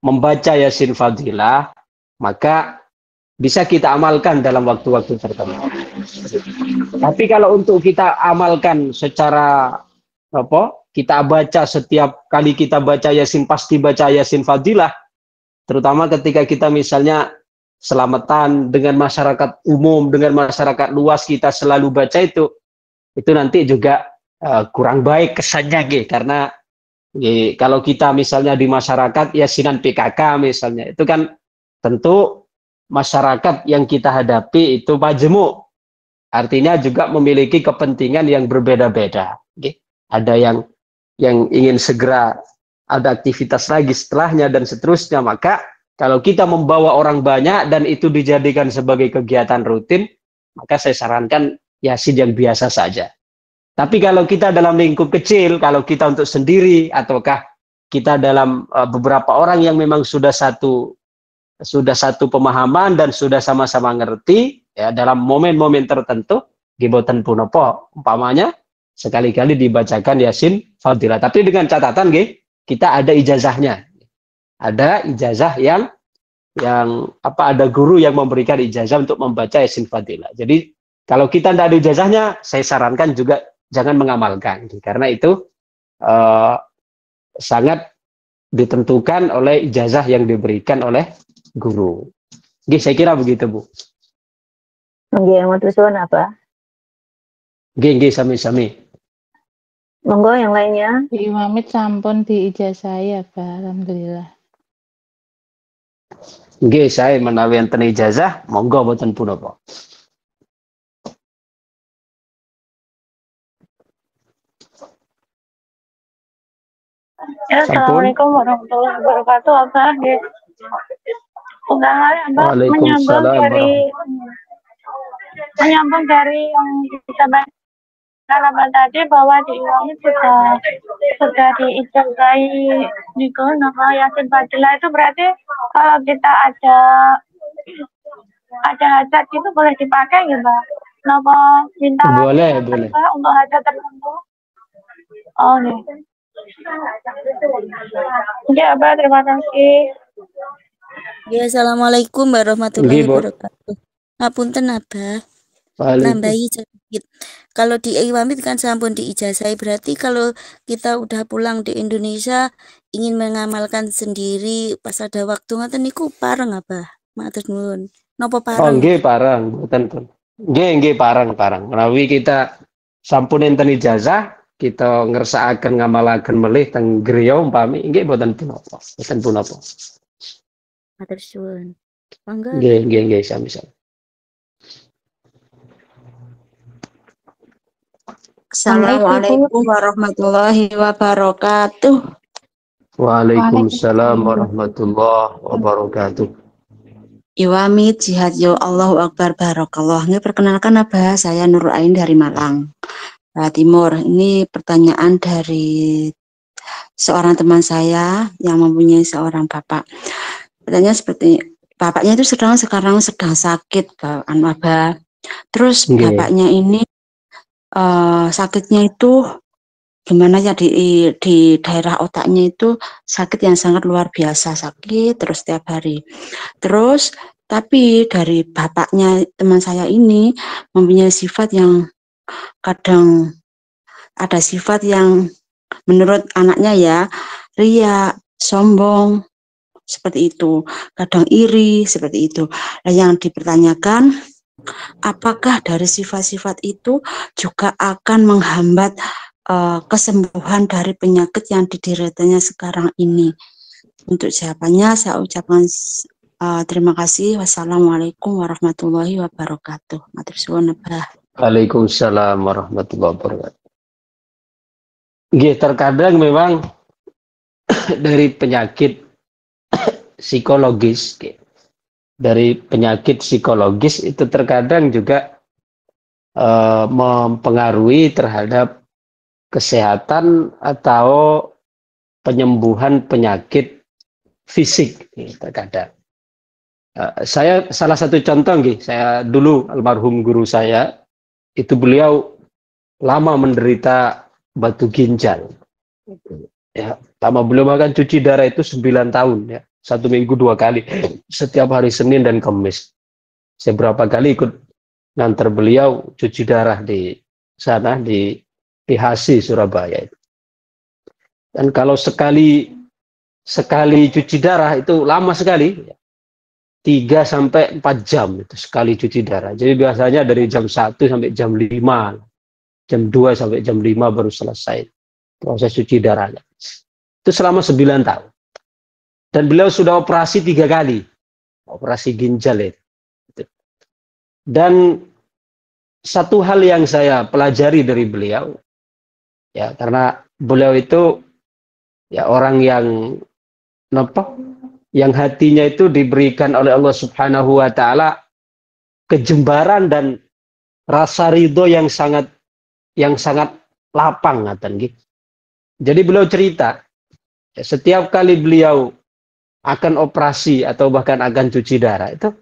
membaca Yasin Fadilah, maka bisa kita amalkan dalam waktu-waktu tertentu. Tapi kalau untuk kita amalkan secara kita baca setiap kali kita baca Yasin pasti baca Yasin Fadilah, terutama ketika kita misalnya selamatan dengan masyarakat umum, dengan masyarakat luas kita selalu baca itu nanti juga kurang baik kesannya karena kalau kita misalnya di masyarakat Yasinan PKK misalnya itu kan tentu masyarakat yang kita hadapi itu majemuk, artinya juga memiliki kepentingan yang berbeda-beda. Ada yang ingin segera ada aktivitas lagi setelahnya dan seterusnya, maka kalau kita membawa orang banyak dan itu dijadikan sebagai kegiatan rutin, maka saya sarankan Yasin yang biasa saja. Tapi kalau kita dalam lingkup kecil, kalau kita untuk sendiri ataukah kita dalam beberapa orang yang memang sudah satu pemahaman dan sudah sama-sama ngerti ya dalam momen-momen tertentu giboten punopo umpamanya sekali-kali dibacakan Yasin Fadilah, tapi dengan catatan kita ada ijazahnya, ada ijazah yang ada guru yang memberikan ijazah untuk membaca Yasin Fadilah. Jadi kalau kita tidak ada ijazahnya, saya sarankan juga jangan mengamalkan karena itu sangat ditentukan oleh ijazah yang diberikan oleh guru. Saya kira begitu, Bu. Nggih, matur suwun apa? Nggih, sami-sami. Monggo yang lainnya. Imamit sampun diijazahi ya, Pak. Alhamdulillah. Nggih, saya menawi enten ijazah, monggo boten punapa. Assalamualaikum warahmatullahi wabarakatuh. Apa? Udah Mbak Waalaikumsalam warahmatullahi menyambung dari yang kita bahas tadi bahwa di Iwami sudah diijazai Niko nama Yasin Fadila itu berarti kalau kita ada hajat itu boleh dipakai ya Mbak? Napa minta Boleh. untuk hajat tertentu? Oh nih. Ya Mbak, terima kasih. Ya, assalamualaikum warahmatullahi Nggih, Bu. wabarakatuh. Ngapunten Abah, Waalaikumsalam. nambahi sedikit. Kalau di Iwamit kan sampun diijazai, berarti kalau kita udah pulang di Indonesia ingin mengamalkan sendiri pas ada waktu ngoten niku pareng Abah. Matur nuwun. Napa Oh pareng? nggih parang, mboten pun. Nggih parang. Menawi kita sampun enten ijazah, kita ngersakaken ngamalaken melih teng griya umpami nggih mboten punapa. Matur suwun. Monggo. Nggih sami-sami. Assalamualaikum warahmatullahi wabarakatuh. Waalaikumsalam warahmatullahi wabarakatuh. Iwamit jihad yo Allahu Akbar barakallah. Ini perkenalkan Abah, saya Nur Ain dari Malang, Jawa Timur. Ini pertanyaan dari seorang teman saya yang mempunyai seorang bapak. Pertanyaan seperti bapaknya itu sekarang sedang sakit, Abah. Terus bapaknya ini sakitnya itu gimana ya, di daerah otaknya itu sakit yang sangat luar biasa, sakit terus setiap hari. Terus tapi dari bapaknya teman saya ini mempunyai sifat yang kadang ada sifat yang menurut anaknya ya ria, sombong seperti itu, kadang iri seperti itu. Nah, yang dipertanyakan, apakah dari sifat-sifat itu juga akan menghambat kesembuhan dari penyakit yang dideritanya sekarang ini? Untuk jawabannya saya ucapkan terima kasih. Wassalamualaikum warahmatullahi wabarakatuh. Matur suwun Abah. Waalaikumsalam warahmatullahi wabarakatuh. Nggih, terkadang memang dari penyakit psikologis, itu terkadang juga mempengaruhi terhadap kesehatan atau penyembuhan penyakit fisik terkadang. Saya salah satu contoh saya dulu almarhum guru saya itu beliau lama menderita batu ginjal. Ya, lama beliau makan cuci darah itu 9 tahun ya. 1 minggu 2 kali, setiap hari Senin dan Kamis. Saya berapa kali ikut nganter beliau cuci darah di sana di HC Surabaya itu. Dan kalau sekali cuci darah itu lama sekali, 3 sampai 4 jam itu sekali cuci darah. Jadi biasanya dari jam 1 sampai jam 5, jam 2 sampai jam 5 baru selesai proses cuci darahnya. Itu selama 9 tahun. Dan beliau sudah operasi 3 kali, operasi ginjal itu. Dan satu hal yang saya pelajari dari beliau, ya karena beliau itu ya orang yang hatinya itu diberikan oleh Allah Subhanahu wa taala kejembaran dan rasa ridho yang sangat lapang ngaten nggih. Jadi beliau cerita ya, setiap kali beliau akan operasi atau bahkan akan cuci darah itu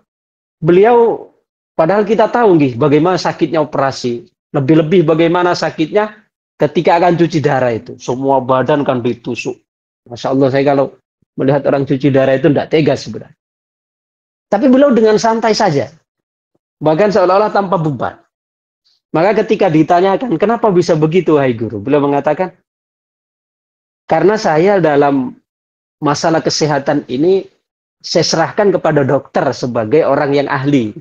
beliau, padahal kita tahu nggih bagaimana sakitnya operasi, lebih-lebih bagaimana sakitnya ketika akan cuci darah itu, semua badan kan ditusuk. Masya Allah, saya kalau melihat orang cuci darah itu tidak tega sebenarnya. Tapi beliau dengan santai saja, bahkan seolah-olah tanpa beban. Maka ketika ditanyakan, kenapa bisa begitu wahai guru? Beliau mengatakan, karena saya dalam masalah kesehatan ini, saya serahkan kepada dokter sebagai orang yang ahli.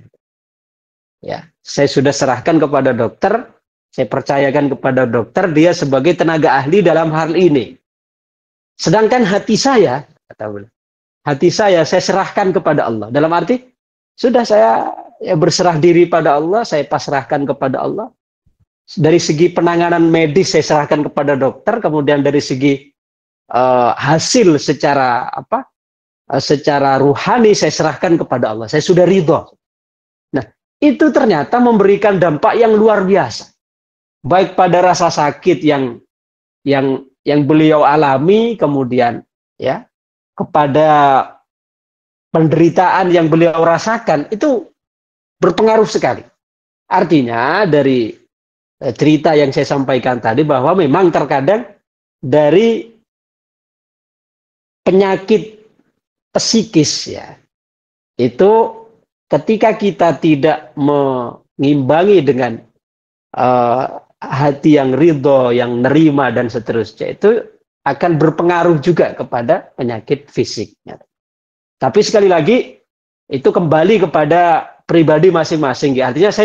Ya, saya sudah serahkan kepada dokter, saya percayakan kepada dokter, dia sebagai tenaga ahli dalam hal ini. Sedangkan hati saya, saya serahkan kepada Allah. Dalam arti, sudah saya berserah diri pada Allah, saya pasrahkan kepada Allah. Dari segi penanganan medis saya serahkan kepada dokter, kemudian dari segi hasil secara secara ruhani saya serahkan kepada Allah. Saya sudah ridho. Nah, itu ternyata memberikan dampak yang luar biasa. Baik pada rasa sakit yang beliau alami, kemudian ya kepada penderitaan yang beliau rasakan, itu berpengaruh sekali. Artinya dari cerita yang saya sampaikan tadi bahwa memang terkadang dari penyakit psikis ya, itu ketika kita tidak mengimbangi dengan hati yang ridho, yang nerima dan seterusnya, itu akan berpengaruh juga kepada penyakit fisiknya. Tapi sekali lagi itu kembali kepada pribadi masing-masing. Ya. Artinya saya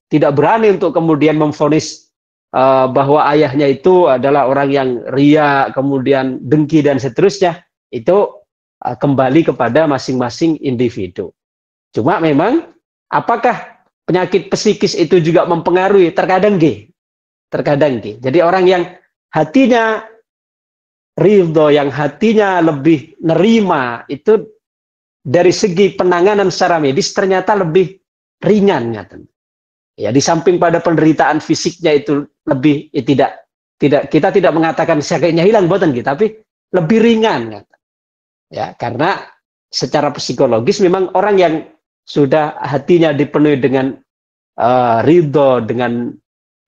tidak berani untuk kemudian memvonis bahwa ayahnya itu adalah orang yang ria, kemudian dengki dan seterusnya. Itu kembali kepada masing-masing individu. Cuma memang apakah penyakit psikis itu juga mempengaruhi? Terkadang terkadang. Jadi orang yang hatinya ridho, yang hatinya lebih nerima, itu dari segi penanganan secara medis ternyata lebih ringan. Ya, di samping pada penderitaan fisiknya itu lebih kita tidak mengatakan sakitnya hilang boten gitu, tapi lebih ringan. Ya, karena secara psikologis memang orang yang sudah hatinya dipenuhi dengan ridho, dengan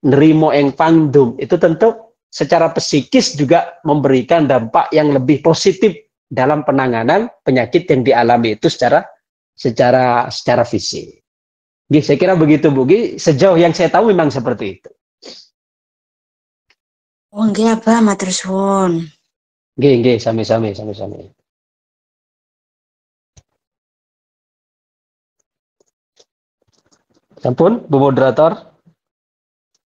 nerimo eng pandum, itu tentu secara psikis juga memberikan dampak yang lebih positif dalam penanganan penyakit yang dialami itu secara fisik. Saya kira begitu, Bu. Sejauh yang saya tahu memang seperti itu. Oh, nggih, Abah, matur suwun. Nggih, sami-sami. Sampun, Bu Moderator.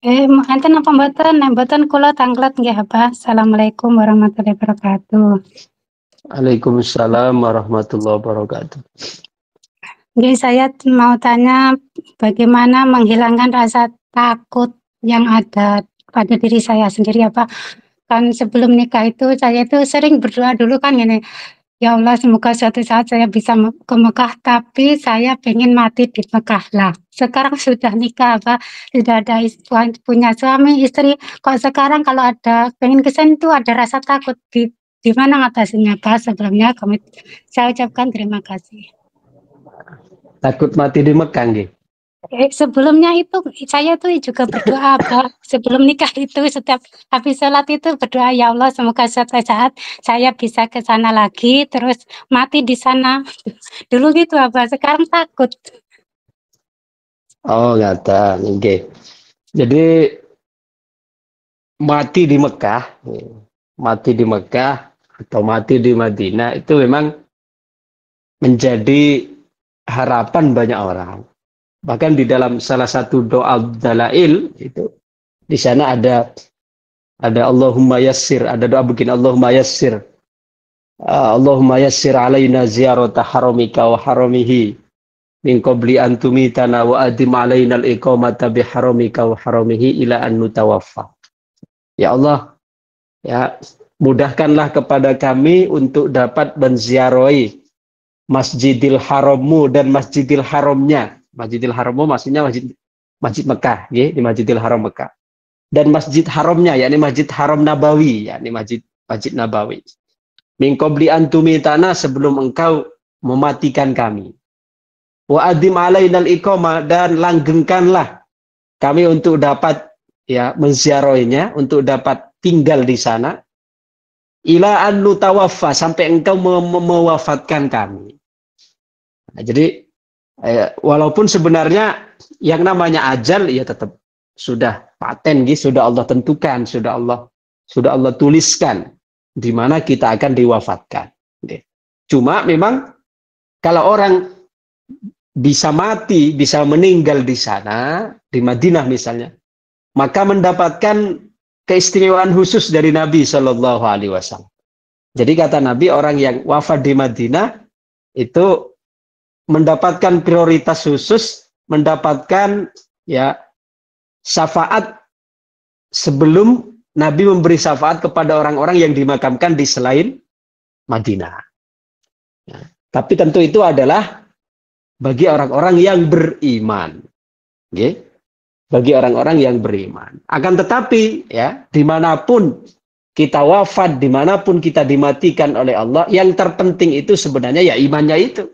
Enten apa mboten kula tanglet nggih Abah. Assalamualaikum warahmatullahi wabarakatuh. Waalaikumsalam warahmatullahi wabarakatuh. Nggih, saya mau tanya bagaimana menghilangkan rasa takut yang ada pada diri saya sendiri, Pak. Kan sebelum nikah itu saya itu sering berdoa dulu kan ini, ya Allah semoga suatu saat saya bisa ke Mekah, tapi saya pengen mati di Mekah lah. Sekarang sudah nikah, Pak, sudah ada punya suami, istri. Kok sekarang kalau ada pengen kesan itu ada rasa takut, gimana ngatasinnya, Pak? Sebelumnya saya ucapkan terima kasih. Takut mati di Mekah, nggih. Sebelumnya itu saya tuh juga berdoa, Pak. Sebelum nikah itu setiap habis sholat itu berdoa, ya Allah semoga suatu saat saya bisa ke sana lagi, terus mati di sana. Dulu gitu, Abah. Sekarang takut. Oh, ngata, nggih. Jadi mati di Mekah atau mati di Madinah itu memang menjadi harapan banyak orang. Bahkan di dalam salah satu doa dalail itu di sana ada Allahumma yassir, ada doa begini, Allahumma yassir alaina ziyarata haramika wa haramihi min qabli an tumitana wa adim alaina al-iqamata bi haramika wa haramihi ila an nutawaffa. Ya Allah, ya mudahkanlah kepada kami untuk dapat menziarahi Masjidil Harammu dan Masjidil Haramnya. Masjidil Harammu maksudnya Masjid Mekah, ya, di Masjidil Haram Mekah. Dan Masjid Haramnya, yakni Masjid Haram Nabawi, yakni Masjid Nabawi. Min qabli an tumitana, sebelum engkau mematikan kami. Wa adim alainal iqamah, dan langgengkanlah kami untuk dapat ya menziarahinya, untuk dapat tinggal di sana. Ila an nutawaffa, sampai engkau mewafatkan kami. Nah, jadi walaupun sebenarnya yang namanya ajal ya tetap sudah paten, sudah Allah tentukan, sudah Allah tuliskan di mana kita akan diwafatkan. Cuma memang kalau orang bisa mati, bisa meninggal di sana, di Madinah misalnya, maka mendapatkan keistimewaan khusus dari Nabi Shallallahu Alaihi Wasallam. Jadi kata Nabi, orang yang wafat di Madinah itu mendapatkan prioritas khusus, mendapatkan ya syafaat sebelum Nabi memberi syafaat kepada orang-orang yang dimakamkan di selain Madinah. Ya. Tapi tentu itu adalah bagi orang-orang yang beriman. Okay? Bagi orang-orang yang beriman. Akan tetapi, ya, dimanapun kita wafat, dimanapun kita dimatikan oleh Allah, yang terpenting itu sebenarnya ya imannya itu.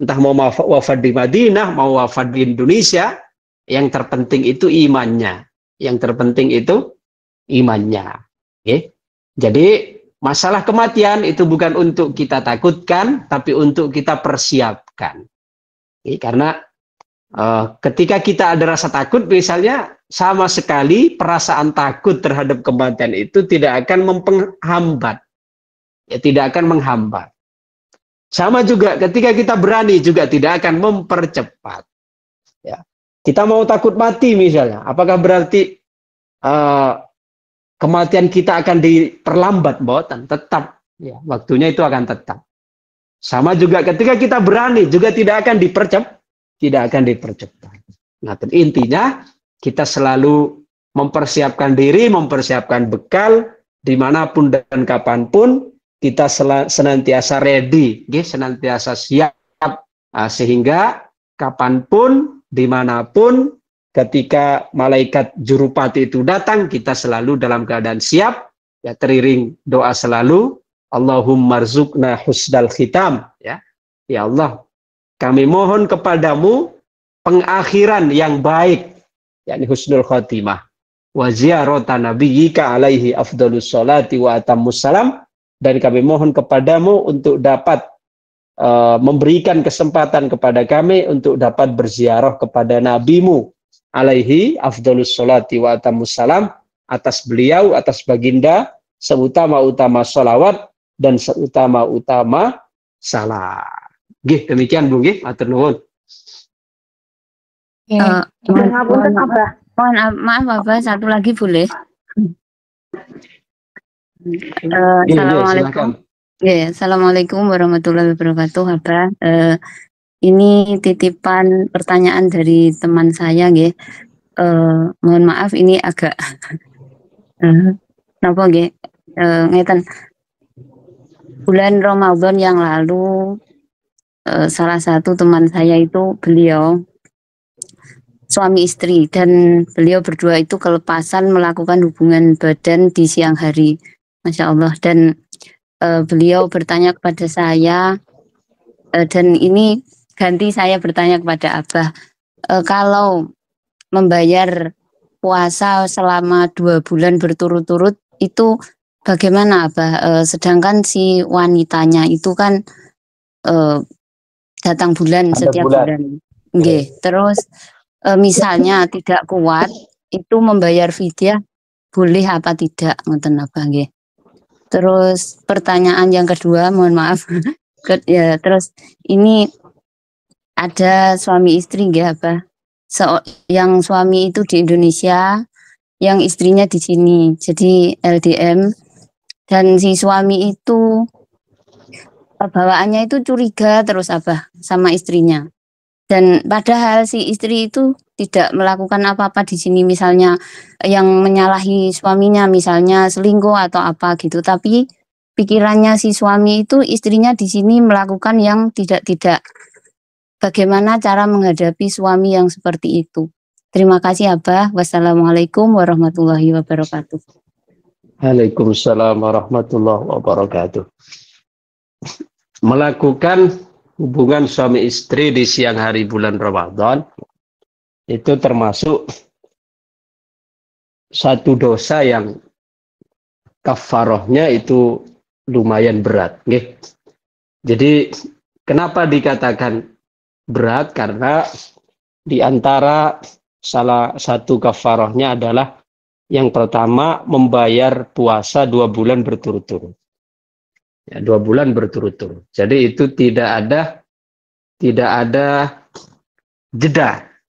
Entah mau wafat di Madinah, mau wafat di Indonesia, yang terpenting itu imannya. Yang terpenting itu imannya. Okay? Jadi masalah kematian itu bukan untuk kita takutkan, tapi untuk kita persiapkan. Okay? Karena ketika kita ada rasa takut, misalnya, sama sekali perasaan takut terhadap kematian itu tidak akan menghambat, ya, tidak akan menghambat. Sama juga ketika kita berani juga tidak akan mempercepat. Ya. Kita mau takut mati misalnya, apakah berarti kematian kita akan diperlambat? Boten, tetap, ya, waktunya itu akan tetap. Sama juga ketika kita berani juga tidak akan dipercepat. Nah, intinya kita selalu mempersiapkan diri, mempersiapkan bekal dimanapun dan kapanpun, kita senantiasa ready, senantiasa siap, sehingga kapanpun, dimanapun, ketika malaikat jurupati itu datang, kita selalu dalam keadaan siap, ya, teriring doa selalu, Allahumma rzuqna husnal khitam, ya. Ya Allah, kami mohon kepadamu pengakhiran yang baik, yakni husnul khotimah. Wa ziyarata nabiyyika alaihi afdhalus sholati wa atammus salam, dan kami mohon kepadamu untuk dapat memberikan kesempatan kepada kami untuk dapat berziarah kepada nabimu alaihi afdhalus sholati wa atammus salam, atas beliau, atas baginda, seutama-utama sholawat dan seutama-utama salam. Demikian Bu, matur nuwun. Maaf Abah, satu lagi boleh? Assalamualaikum. Assalamualaikum warahmatullahi wabarakatuh, Abah. Ini titipan pertanyaan dari teman saya, nggih. Mohon maaf ini agak napa nggih? Ngeten. Bulan Ramadan yang lalu, salah satu teman saya itu beliau suami istri, dan beliau berdua itu kelepasan melakukan hubungan badan di siang hari, Masya Allah. Dan beliau bertanya kepada saya, dan ini ganti saya bertanya kepada Abah, kalau membayar puasa selama 2 bulan berturut-turut itu bagaimana Abah? Sedangkan si wanitanya itu kan datang bulan setiap bulan. Nggih. Terus misalnya tidak kuat itu membayar fidyah boleh apa tidak, ngoten Abah nggih. Terus pertanyaan yang kedua, mohon maaf. Ya, terus ini ada suami istri nggih Abah. Yang suami itu di Indonesia, yang istrinya di sini. Jadi LDM, dan si suami itu bawaannya itu curiga terus Abah sama istrinya. Dan padahal si istri itu tidak melakukan apa-apa di sini, misalnya yang menyalahi suaminya, misalnya selingkuh atau apa gitu. Tapi pikirannya si suami itu istrinya di sini melakukan yang tidak-tidak. Bagaimana cara menghadapi suami yang seperti itu? Terima kasih Abah. Wassalamualaikum warahmatullahi wabarakatuh. Waalaikumsalam warahmatullahi wabarakatuh. Melakukan hubungan suami istri di siang hari bulan Ramadan itu termasuk satu dosa yang kafarohnya itu lumayan berat. Jadi kenapa dikatakan berat? Karena di antara salah satu kafarohnya adalah yang pertama membayar puasa 2 bulan berturut-turut. Ya, 2 bulan berturut-turut. Jadi itu tidak ada jeda.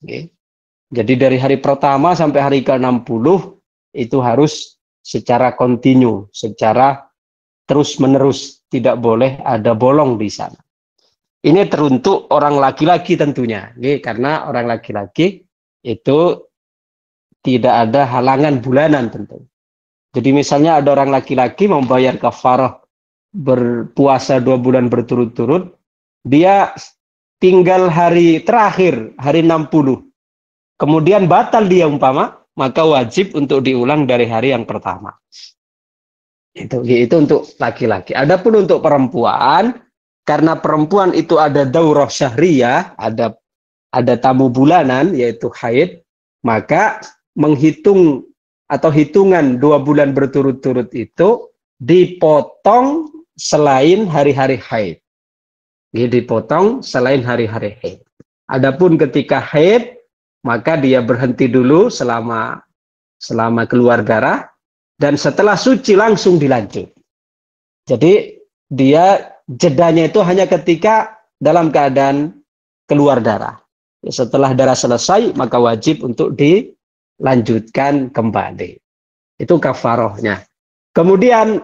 Okay. Jadi dari hari pertama sampai hari ke-60 itu harus secara kontinu, secara terus-menerus, tidak boleh ada bolong di sana. Ini teruntuk orang laki-laki tentunya, okay. Karena orang laki-laki itu tidak ada halangan bulanan tentu. Jadi misalnya ada orang laki-laki membayar kafarah berpuasa 2 bulan berturut-turut, dia tinggal hari terakhir, hari 60. Kemudian batal dia umpama, maka wajib untuk diulang dari hari yang pertama. Itu untuk laki-laki. Adapun untuk perempuan, karena perempuan itu ada daurah syahriyah, ada tamu bulanan yaitu haid, maka menghitung atau hitungan 2 bulan berturut-turut itu dipotong selain hari-hari haid. Dipotong selain hari-hari haid. Adapun ketika haid, maka dia berhenti dulu selama keluar darah, dan setelah suci langsung dilanjut. Jadi dia jedanya itu hanya ketika dalam keadaan keluar darah. Setelah darah selesai, maka wajib untuk dilanjutkan kembali. Itu kafarohnya. Kemudian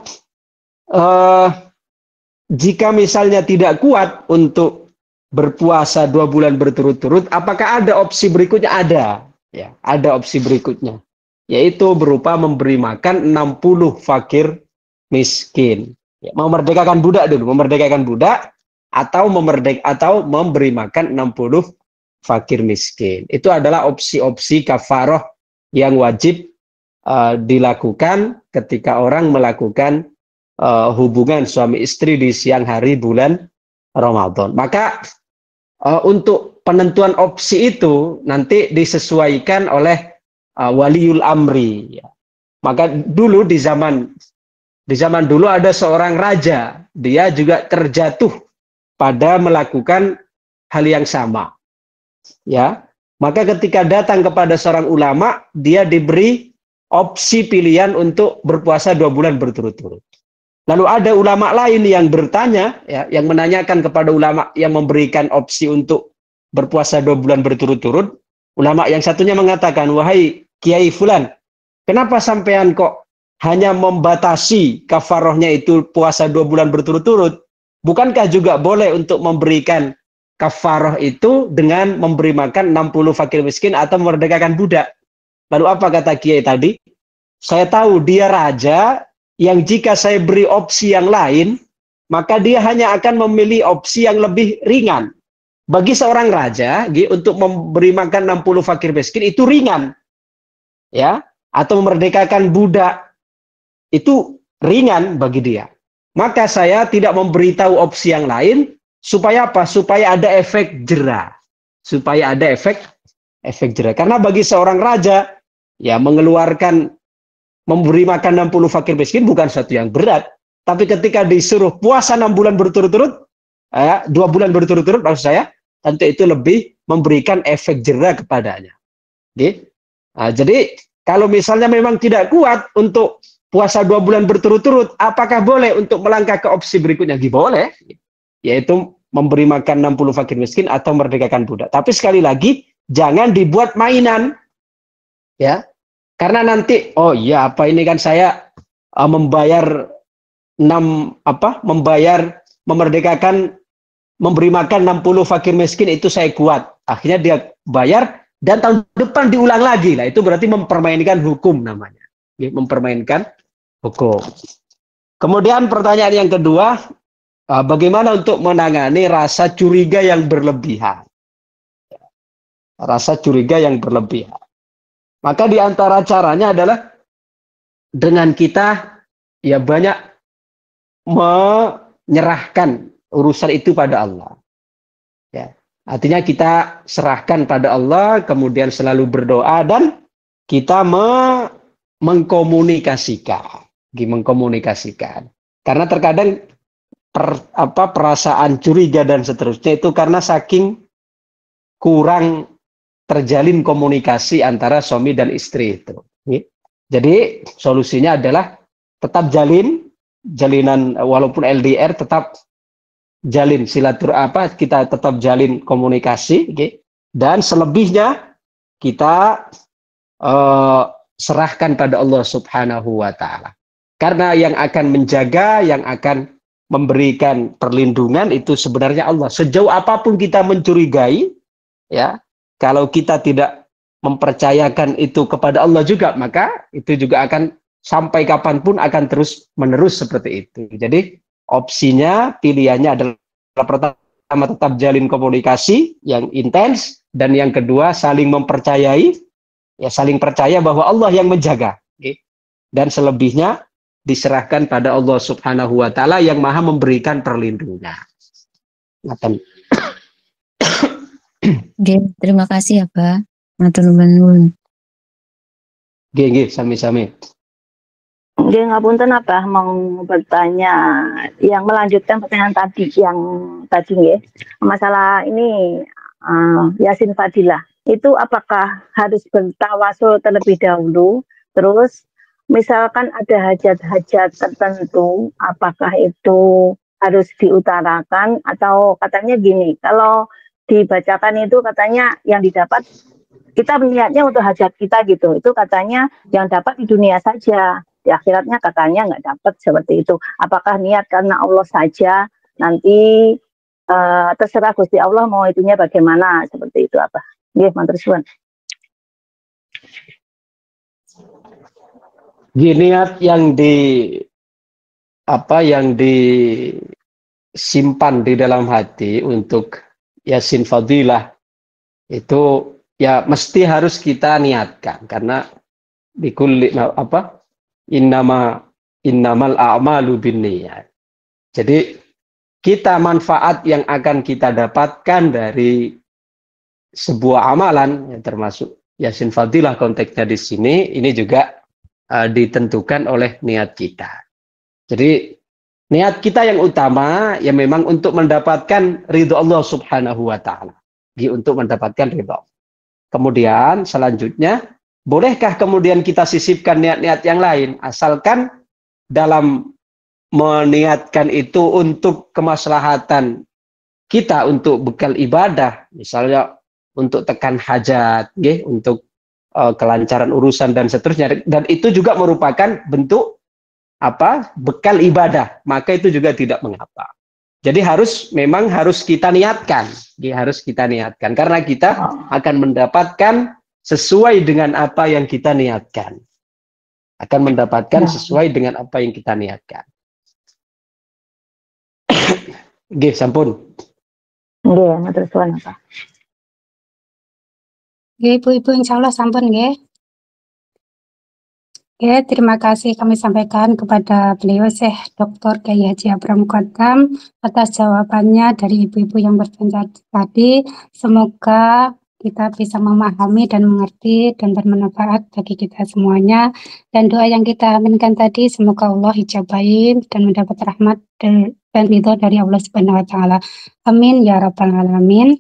jika misalnya tidak kuat untuk berpuasa 2 bulan berturut-turut, apakah ada opsi berikutnya? Ada. Ya, ada opsi berikutnya, yaitu berupa memberi makan 60 fakir miskin. Ya, memerdekakan budak dulu, memerdekakan budak atau memberi makan 60 fakir miskin. Itu adalah opsi-opsi kafaroh yang wajib dilakukan ketika orang melakukan hubungan suami istri di siang hari bulan Ramadan. Maka untuk penentuan opsi itu nanti disesuaikan oleh waliul amri. Maka dulu di zaman dulu ada seorang raja, dia juga terjatuh pada melakukan hal yang sama. Ya, maka ketika datang kepada seorang ulama, dia diberi opsi pilihan untuk berpuasa 2 bulan berturut-turut. Lalu ada ulama lain yang bertanya, ya, yang menanyakan kepada ulama yang memberikan opsi untuk berpuasa 2 bulan berturut-turut. Ulama yang satunya mengatakan, wahai Kiai Fulan, kenapa sampean kok hanya membatasi kafarohnya itu puasa 2 bulan berturut-turut? Bukankah juga boleh untuk memberikan kafaroh itu dengan memberi makan 60 fakir miskin atau memerdekakan budak? Lalu apa kata Kiai tadi? Saya tahu dia raja yang jika saya beri opsi yang lain, maka dia hanya akan memilih opsi yang lebih ringan. Bagi seorang raja, untuk memberi makan 60 fakir miskin itu ringan. Ya, atau memerdekakan budak itu ringan bagi dia. Maka saya tidak memberitahu opsi yang lain supaya apa? Supaya ada efek jera. Supaya ada efek jera. Karena bagi seorang raja, ya, memberi makan 60 fakir miskin bukan sesuatu yang berat. Tapi ketika disuruh puasa 6 bulan berturut-turut, 2 bulan berturut-turut maksud saya, tentu itu lebih memberikan efek jera kepadanya. Jadi kalau misalnya memang tidak kuat untuk puasa 2 bulan berturut-turut, apakah boleh untuk melangkah ke opsi berikutnya? Boleh, yaitu memberi makan 60 fakir miskin atau merdekakan budak. Tapi sekali lagi, jangan dibuat mainan. Ya. Karena nanti, oh iya, apa ini kan saya membayar memerdekakan, memberi makan 60 fakir miskin itu saya kuat. Akhirnya dia bayar dan tahun depan diulang lagi. Lah itu berarti mempermainkan hukum namanya. Mempermainkan hukum. Kemudian pertanyaan yang kedua, bagaimana untuk menangani rasa curiga yang berlebihan? Rasa curiga yang berlebihan. Maka di antara caranya adalah dengan kita ya banyak menyerahkan urusan itu pada Allah. Ya, artinya kita serahkan pada Allah, kemudian selalu berdoa dan kita mengkomunikasikan. Karena terkadang perasaan curiga dan seterusnya itu karena saking kurang terjalin komunikasi antara suami dan istri itu. Jadi solusinya adalah tetap jalinan walaupun LDR tetap jalin silaturahmi, kita tetap jalin komunikasi, dan selebihnya kita serahkan pada Allah Subhanahu wa taala. Karena yang akan menjaga, yang akan memberikan perlindungan itu sebenarnya Allah. Sejauh apapun kita mencurigai, ya, kalau kita tidak mempercayakan itu kepada Allah juga, maka itu juga akan sampai kapanpun akan terus menerus seperti itu. Jadi opsinya, pilihannya adalah pertama tetap jalin komunikasi yang intens, dan yang kedua saling mempercayai, ya saling percaya bahwa Allah yang menjaga, dan selebihnya diserahkan pada Allah Subhanahu wa taala yang Maha memberikan perlindungan. Ngaten. Terima kasih ya, Pak. Matur nuwun. Nggih, sami-sami. Nggih, ngapunten Abah mau bertanya yang melanjutkan pertanyaan tadi nggih. Masalah ini Yasin Fadilah. Itu apakah harus bertawasul terlebih dahulu? Terus misalkan ada hajat-hajat tertentu, apakah itu harus diutarakan atau katanya gini, kalau dibacakan itu katanya yang didapat kita niatnya untuk hajat kita gitu, itu katanya yang dapat di dunia saja, di akhiratnya katanya nggak dapat, seperti itu. Apakah niat karena Allah saja, nanti terserah Gusti Allah mau itunya bagaimana, seperti itu apa? Nggih, matur suwun. Niat yang disimpan di dalam hati untuk Yasin Fadilah itu ya mesti harus kita niatkan, karena innamal a'malu binniyat. Jadi kita manfaat yang akan kita dapatkan dari sebuah amalan, yang termasuk Yasin Fadilah konteksnya di sini, ini juga ditentukan oleh niat kita. Jadi niat kita yang utama ya memang untuk mendapatkan ridho Allah Subhanahu wa taala. Untuk mendapatkan ridho. Kemudian selanjutnya, bolehkah kemudian kita sisipkan niat-niat yang lain, asalkan dalam meniatkan itu untuk kemaslahatan kita, untuk bekal ibadah, misalnya untuk tekan hajat, untuk kelancaran urusan dan seterusnya, dan itu juga merupakan bentuk bekal ibadah, maka itu juga tidak mengapa. Jadi memang harus kita niatkan, karena kita akan mendapatkan sesuai dengan apa yang kita niatkan, sesuai dengan apa yang kita niatkan. Nggih, sampun. Nggih, matur suwun Pak. Nggih, Ibu-ibu insyaallah sampun nggih. Oke, terima kasih kami sampaikan kepada beliau Syekh Dr. Kiai Haji Abraham Muqaddam atas jawabannya dari ibu-ibu yang bertanya tadi. Semoga kita bisa memahami dan mengerti dan bermanfaat bagi kita semuanya. Dan doa yang kita aminkan tadi, semoga Allah ijabahi dan mendapat rahmat dan ridho dari Allah Subhanahu wa taala. Amin ya rabbal alamin.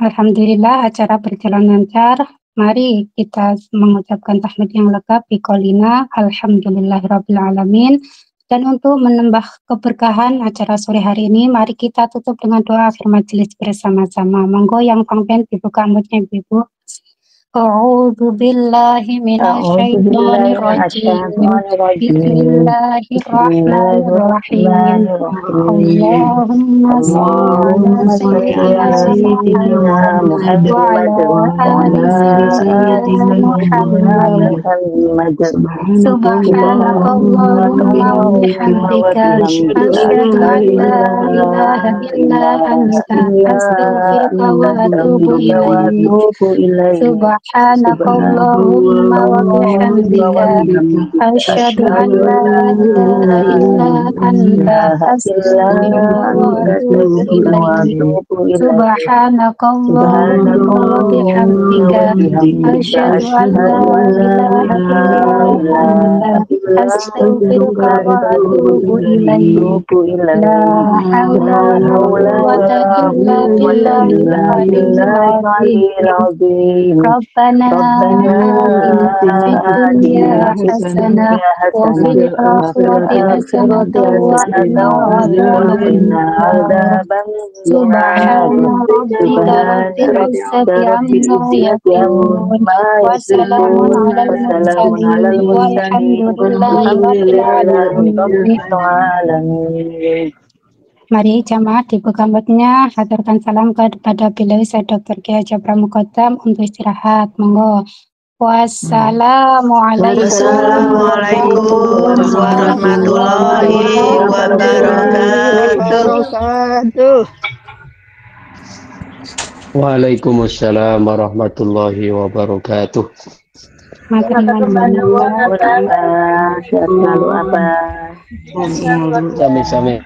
Alhamdulillah acara berjalan lancar. Mari kita mengucapkan tahmid yang lengkap biqaulina alhamdulillahirabbil alamin. Dan untuk menambah keberkahan acara sore hari ini, mari kita tutup dengan doa akhir majelis bersama-sama. Monggo yang pangpen dibuka mulutnya Ibu. A'udzu billahi minasyaitonir rajim. Bismillahirrahmanirrahim. Allahumma shalli ala sayyidina Muhammad wa ala ali sayyidina Muhammad. Subhanakallahumma wa bihamdika asyhadu an la ilaha illa anta astaghfiruka wa atubu ilaik. Subhanakallahumma wa bihamdika asyhadu an la ilaha illa anta astaghfiruka wa atubu ilaik. Subhanakallahumma wa bihamdika asyhadu an la ilaha illa anta astaghfiruka wa atubu ilaik. La haula wa la quwwata illa billahil aliyyil azim. Rabbana atina fid dunya hasanah wa fil akhirati hasanah wa qina adzabannar. Subhana rabbika rabbil izzati amma yasifun wa salamun alal mursalin walhamdulillahi rabbil alamin. Mari jamaah dibuka mulutnya, haturkan salam kepada beliau Syekh Dr. Kiai Haji Abraham Muqaddam untuk istirahat. Monggo. Wassalamualaikum Wassalamualaikum warahmatullahi wabarakatuh. Waalaikumsalam warahmatullahi wabarakatuh. Sehat selalu Abah. Sami-sami.